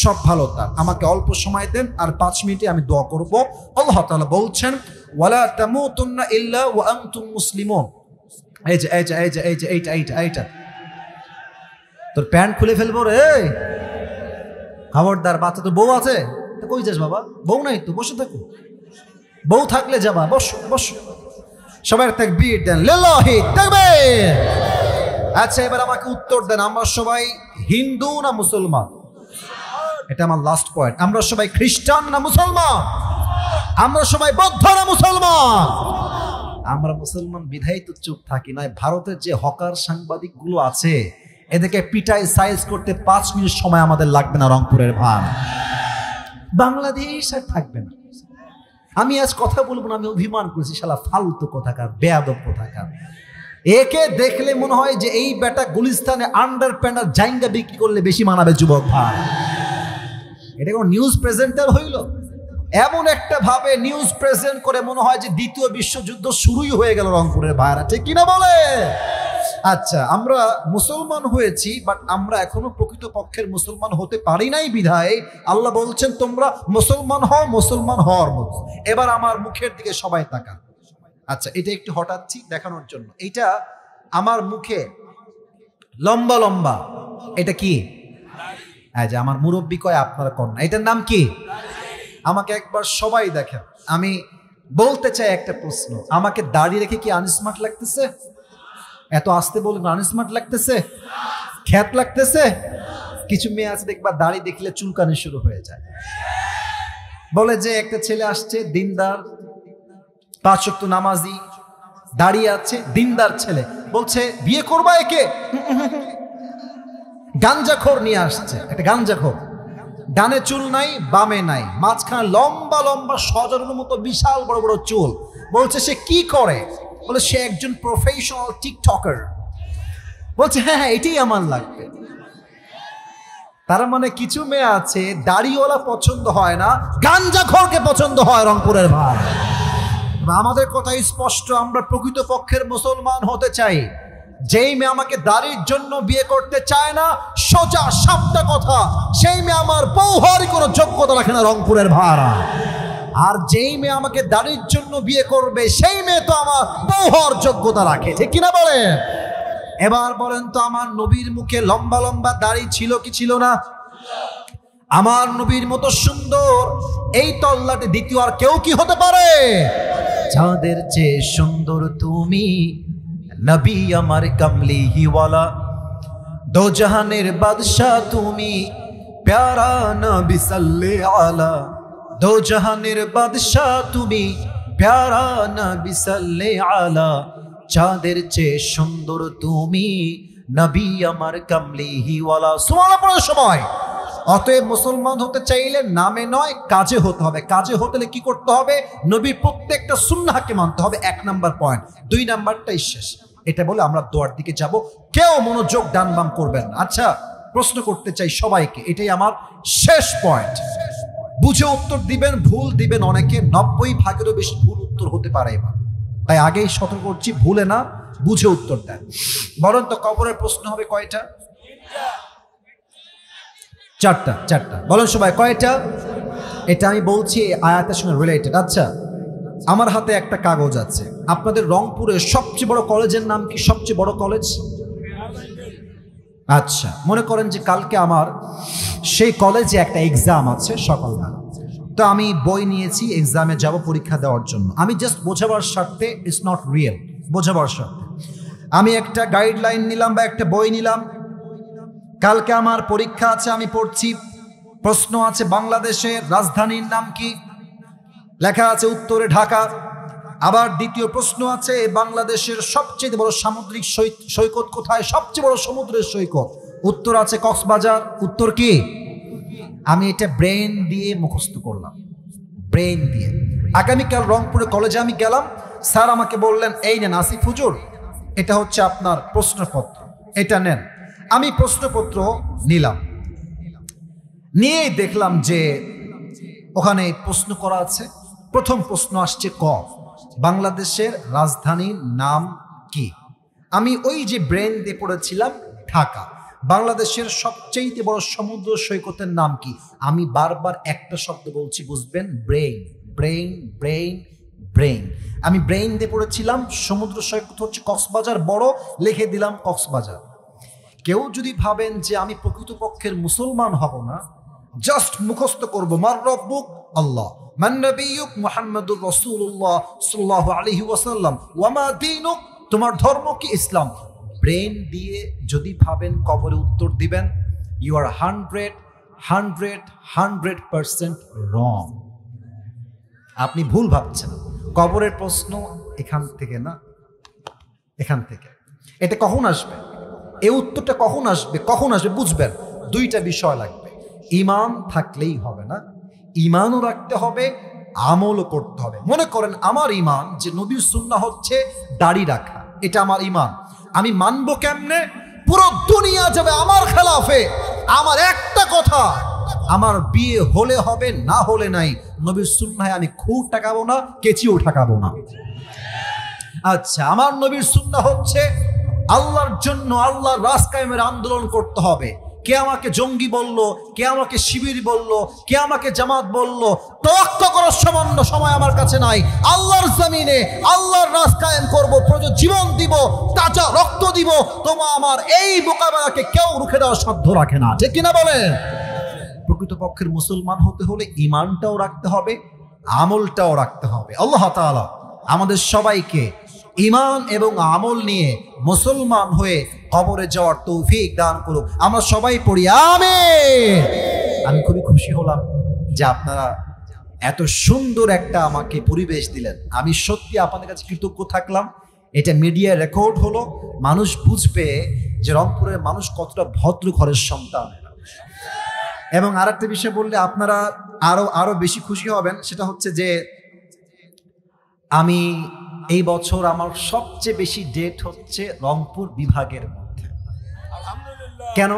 সব ভালো তার। আমাকে অল্প সময় দেন, আর 5 মিনিটে আমি দোয়া করব। আল্লাহ তাআলা বলছেন ওয়ালা তামুতুন্না ইল্লা ওয়া আনতুম মুসলিমুন। এইটা তোর প্যান্ট খুলে ফেলবো রে, খবরদার। বাচ্চা তো বউ আছে, কই যাস বাবা? বউ নাই তো, বসে থাকো। বউ থাকলে যাবা, বসো বসো। সবাই তাকবীর দেন, লিল্লাহি তাকবীর। আচ্ছা, এবার আমাকে উত্তর দেন, আমরা সবাই হিন্দু না মুসলমান? এটা আমার লাস্ট পয়েন্ট। আমরা সবাই খ্রিস্টান না মুসলমান? আমরা সবাই বৌদ্ধ না মুসলমান? আমরা মুসলমান বিধায় তো চুপ থাকি, নয় ভারতের যে হকার সাংবাদিক গুলো আছে, এদেরকে পিটাই সাইজ করতে 5 মিনিট সময় আমাদের লাগবে না রংপুরের ভার। বাংলাদেশ আর থাকবে না। আমি আজ কথা বলবো না, আমি অভিমান করছি, শালা ফালতু কথাকার, বেয়াদব কথাকার। একে দেখলে মনে হয় যে এই বেটা গুলিস্তানে আন্ডার প্যান্ডার জাইঙ্গা বিক্রি করলে বেশি মানাবে যুবক ভাই। এটা কোন নিউজ প্রেজেন্টার হইল? এমন একটা ভাবে নিউজ প্রেজেন্ট করে মনে হয় যে 2য় বিশ্বযুদ্ধ শুরুই হয়ে গেল রংপুরের ভাইরা, ঠিক কিনা বলে? আচ্ছা, আমরা মুসলমান হয়েছি, বাট আমরা এখনো প্রকৃত পক্ষের মুসলমান হতে পারি নাই বিধায় আল্লাহ বলছেন তোমরা মুসলমান হও, মুসলমান হওয়ার মতো। এবার আমার মুখের দিকে সবাই তাকান। আচ্ছা, এটা একটু হঠাৎ দেখানোর জন্য, এটা আমার মুখে লম্বা লম্বা, এটা কি? যে আমার মুরব্বী কয়, আপনারা কন্যা, এটার নাম কি? আমাকে একবার সবাই দেখেন, আমি বলতে চাই একটা প্রশ্ন, আমাকে দাড়ি রেখে কি আনস্মার্ট লাগতেছে? এত আসতে বলুন, আনস্মার্ট লাগতেছে? খ্যাত লাগতেছে? কিছু মেয়ে আছে দেখবা দাড়ি দেখলে চুলকানি শুরু হয়ে যায়, বলে যে একটা ছেলে আসছে দিনদার, 5 ওয়াক্ত নামাজি, দাঁড়িয়ে আছে, দিনদার ছেলে, বলছে বিয়ে করবা একে? গাঞ্জাখোর নিয়ে আসছে, একটা গাঞ্জাখোর, ডানে চুল নাই, বামে নাই, মাঝখানে লম্বা লম্বা সজারুর মতো বিশাল বড় বড় চুল। বলছে সে কি করে? বলে সে একজন প্রফেশনাল টিকটকার। বলছে হ্যাঁ হ্যাঁ, এটাই আমার লাগবে। তার মানে কিছু মেয়ে আছে দাড়িওয়ালা পছন্দ হয় না, গাঞ্জাখোরকে পছন্দ হয় রংপুরের ভাই। আমাদের কথাই স্পষ্ট, আমরা প্রকৃত পক্ষের মুসলমান হতে চাই। যেই মেয়ে আমাকে দাড়ির জন্য বিয়ে করতে চায় না, সোজা সাপটা কথা, সেই মেয়ে আমার বউ হওয়ারই কোনো যোগ্যতা রাখে না রংপুরের ভাড়া। আর যেই মেয়ে আমাকে দাড়ির জন্য বিয়ে করবে, সেই মেয়ে তো আমার বউ হওয়ার যোগ্যতা রাখে, ঠিক কিনা বলে? এবার বলেন তো, আমার নবীর মুখে লম্বা লম্বা দাড়ি ছিল কি ছিল না? আমার নবীর মতো সুন্দর এই তল্লাটে দ্বিতীয় আর কেউ কি হতে পারে? যাদের চেয়ে সুন্দর তুমি, নবী আমার কামলিওয়ালা, দো জাহানের বাদশাহ তুমি, প্যারা নবী সাল্লাল্লাহু আলা, দো জাহানের বাদশাহ তুমি, প্যারা নবী সাল্লাল্লাহু আলা, যাদের চেয়ে সুন্দর তুমি, নবী আমার কামলিওয়ালা। সুবহানাল্লাহ পড়ার সময়। অতএব মুসলমান হতে চাইলে নামে নয় কাজে হতে হবে। কাজে হতে হলে কি করতে হবে? নবীর প্রত্যেকটা সুন্নাহকে মানতে হবে, 1 নাম্বার পয়েন্ট। 2 নাম্বারটাই শেষ। এটা বলে আমরা দোয়ার দিকে যাব। কেউ মনোযোগ ডান বাম করবেন না। আচ্ছা, প্রশ্ন করতে চাই সবাইকে, এটাই আমার শেষ পয়েন্ট। বুঝে উত্তর দিবেন, ভুল দিবেন অনেকে, 90% বেশি ভুল উত্তর হতে পারে এবার। তাই আগেই সতর্ক করছি, ভুলে না বুঝে উত্তর দেন। বলেন তো কবরের প্রশ্ন হবে কয়টা? 4টা। বলেন সবাই কয়টা? এটা আমি বলছি আয়াতের সঙ্গে রিলেটেড। আচ্ছা, আমার হাতে একটা কাগজ আছে। আপনাদের রংপুরের সবচেয়ে বড় কলেজের নাম কি? সবচেয়ে বড় কলেজ? আচ্ছা, মনে করেন যে কালকে আমার সেই কলেজে একটা এক্সাম আছে সকালবেলা। তো আমি বই নিয়েছি, এক্সামে যাব পরীক্ষা দেওয়ার জন্য। আমি জাস্ট বোঝাবার স্বার্থে, ইটস নট রিয়েল, বোঝাবার স্বার্থে আমি একটা গাইডলাইন নিলাম বা একটা বই নিলাম। কালকে আমার পরীক্ষা আছে, আমি পড়ছি। প্রশ্ন আছে বাংলাদেশের রাজধানীর নাম কি? লেখা আছে উত্তরে ঢাকা। আবার দ্বিতীয় প্রশ্ন আছে বাংলাদেশের সবচেয়ে বড় সামুদ্রিক সৈকত কোথায়? সবচেয়ে বড় সমুদ্রের সৈকত। উত্তর আছে কক্সবাজার। উত্তর কি? আমি এটা ব্রেন দিয়ে মুখস্থ করলাম, ব্রেন দিয়ে। আগামীকাল রংপুরে কলেজে আমি গেলাম, স্যার আমাকে বললেন, এই নেন আসিফ হুজুর, এটা হচ্ছে আপনার প্রশ্নপত্র, এটা নেন। আমি প্রশ্নপত্র নিলাম, নিয়েই দেখলাম যে ওখানে প্রশ্ন করা আছে। প্রথম প্রশ্ন আসছে ক, বাংলাদেশের রাজধানীর নাম কি? আমি ওই যে ব্রেন দিয়ে পড়েছিলাম ঢাকা। বাংলাদেশের সবচেয়ে বড় সমুদ্র সৈকতের নাম কি? আমি বারবার একটা শব্দ বলছি, বুঝবেন, ব্রেইন ব্রেইন ব্রেইন ব্রেইন। আমি ব্রেইন দিয়ে পড়েছিলাম সমুদ্র সৈকত হচ্ছে কক্সবাজার, বড়, লিখে দিলাম কক্সবাজার। কেউ যদি ভাবেন যে আমি প্রকৃতপক্ষের মুসলমান হব না, জাস্ট মুখস্থ করব, মার রব্বুক আল্লাহ, মান নবিয়ুক মুহাম্মাদুর রাসূলুল্লাহ সাল্লাল্লাহু আলাইহি ওয়াসাল্লাম, ওয়া মা দীনুক, তোমার ধর্ম কি? ইসলাম। ব্রেন দিয়ে যদি ভাবেন কবরে উত্তর দিবেন, ইউ আর 100% রং। আপনি ভুল ভাবছেন। কবরের প্রশ্ন এখান থেকে না, এখান থেকে। এটা কখন আসবে? এই উত্তরটা কখন আসবে? বুঝবেন, 2টা বিষয় লাগবে। ঈমান থাকলেই হবে না, ঈমানও রাখতে হবে, আমলও করতে হবে। মনে করেন আমার ঈমান যে নবীর সুন্নাহ হচ্ছে দাড়ি রাখা, এটা আমার ঈমান। আমি মানবো কেমনে? পুরো দুনিয়া যাবে আমার খেলাফে, আমার একটা কথা, আমার বিয়ে হলে হবে, না হলে নাই। নবীর সুন্নাহে আমি খুব ঠাকাবো না, কেচিও ঠাকাবো না। আচ্ছা, আমার নবীর সুন্নাহ হচ্ছে আল্লাহর জন্য আল্লাহর রাস কায়েমের আন্দোলন করতে হবে। কে আমাকে জঙ্গি বলল, কে আমাকে শিবির বলল, কে আমাকে জামাত বলল, তোয়াক্কা করার সামান্য সময় আমার কাছে নাই। আল্লাহর জমিনে আল্লাহর রাস কায়েম করবো, প্রয়োজন জীবন দিব, তাজা রক্ত দিব। তোমার আমার এই মোকাবেলাকে কেউ রুখে দেওয়ার সাধ্য রাখে না, ঠিক কিনা বলেন? প্রকৃতপক্ষের মুসলমান হতে হলে ঈমানটাও রাখতে হবে, আমলটাও রাখতে হবে। আল্লাহ তাআলা আমাদের সবাইকে ঈমান এবং আমল নিয়ে মুসলমান হয়ে কবরে যাওয়ার তৌফিক দান করুক। আমরা সবাই পড়ি আমিন। আমি খুবই খুশি হলাম যে আপনারা এত সুন্দর একটা আমাকে পরিবেশ দিলেন। আমি সত্যি আপনাদের কাছে কৃতজ্ঞ থাকলাম। এটা মিডিয়া রেকর্ড হলো, মানুষ বুঝবে যে রংপুরের মানুষ কতটা ভদ্র ঘরের সন্তান। এবং আরেকটা বিষয় বললে আপনারা আরো বেশি খুশি হবেন, সেটা হচ্ছে যে আমি এই বছর আমার সবচেয়ে বেশি ডেট হচ্ছে রংপুর বিভাগের মধ্যে। কেন?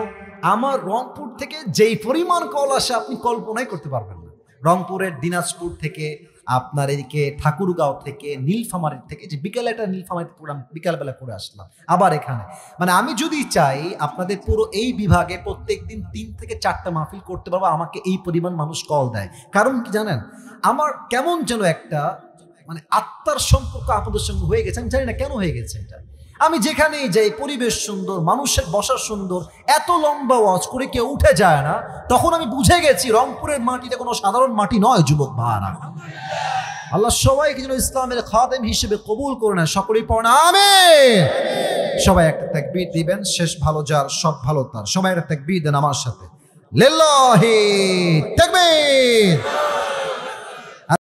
আমার রংপুর থেকে যেই পরিমাণ কল আসে আপনি কল্পনাই করতে পারবেন না। রংপুরের দিনাজপুর থেকে, আপনার এদিকে ঠাকুরগাঁও থেকে, নীলফামারীর থেকে, যে বিকেলে একটা নীলফামারীতে প্রোগ্রাম বিকালবেলা করে আসলাম, আবার এখানে। মানে আমি যদি চাই আপনাদের পুরো এই বিভাগে প্রত্যেক দিন 3 থেকে 4টা মাহফিল করতে পারবো, আমাকে এই পরিমাণ মানুষ কল দেয়। কারণ কি জানেন, আমার কেমন যেন একটা মানে আত্মার সম্পর্ক আপনাদের সঙ্গে হয়ে গেছে। আমি জানি না কেন হয়ে গেছে এটা। আমি যেখানেই যাই পরিবেশ সুন্দর, মানুষের বসা সুন্দর, এত লম্বা ওয়াজ করে কেউ উঠে যায় না, তখন আমি বুঝে গেছি রংপুরের মাটিতে কোনো সাধারণ মাটি নয় যুবক ভাইরা। আল্লাহ সবাইকে যেন ইসলামের খাদেম হিসেবে কবুল করে নেয়, সকলেই পড়েন আমিন। সবাই একটা তাকবীর দিবেন, শেষ ভালো যার সব ভালো তার। সবাই একটা তাকবীর দেন আমার সাথে, লিল্লাহি তাকবীর।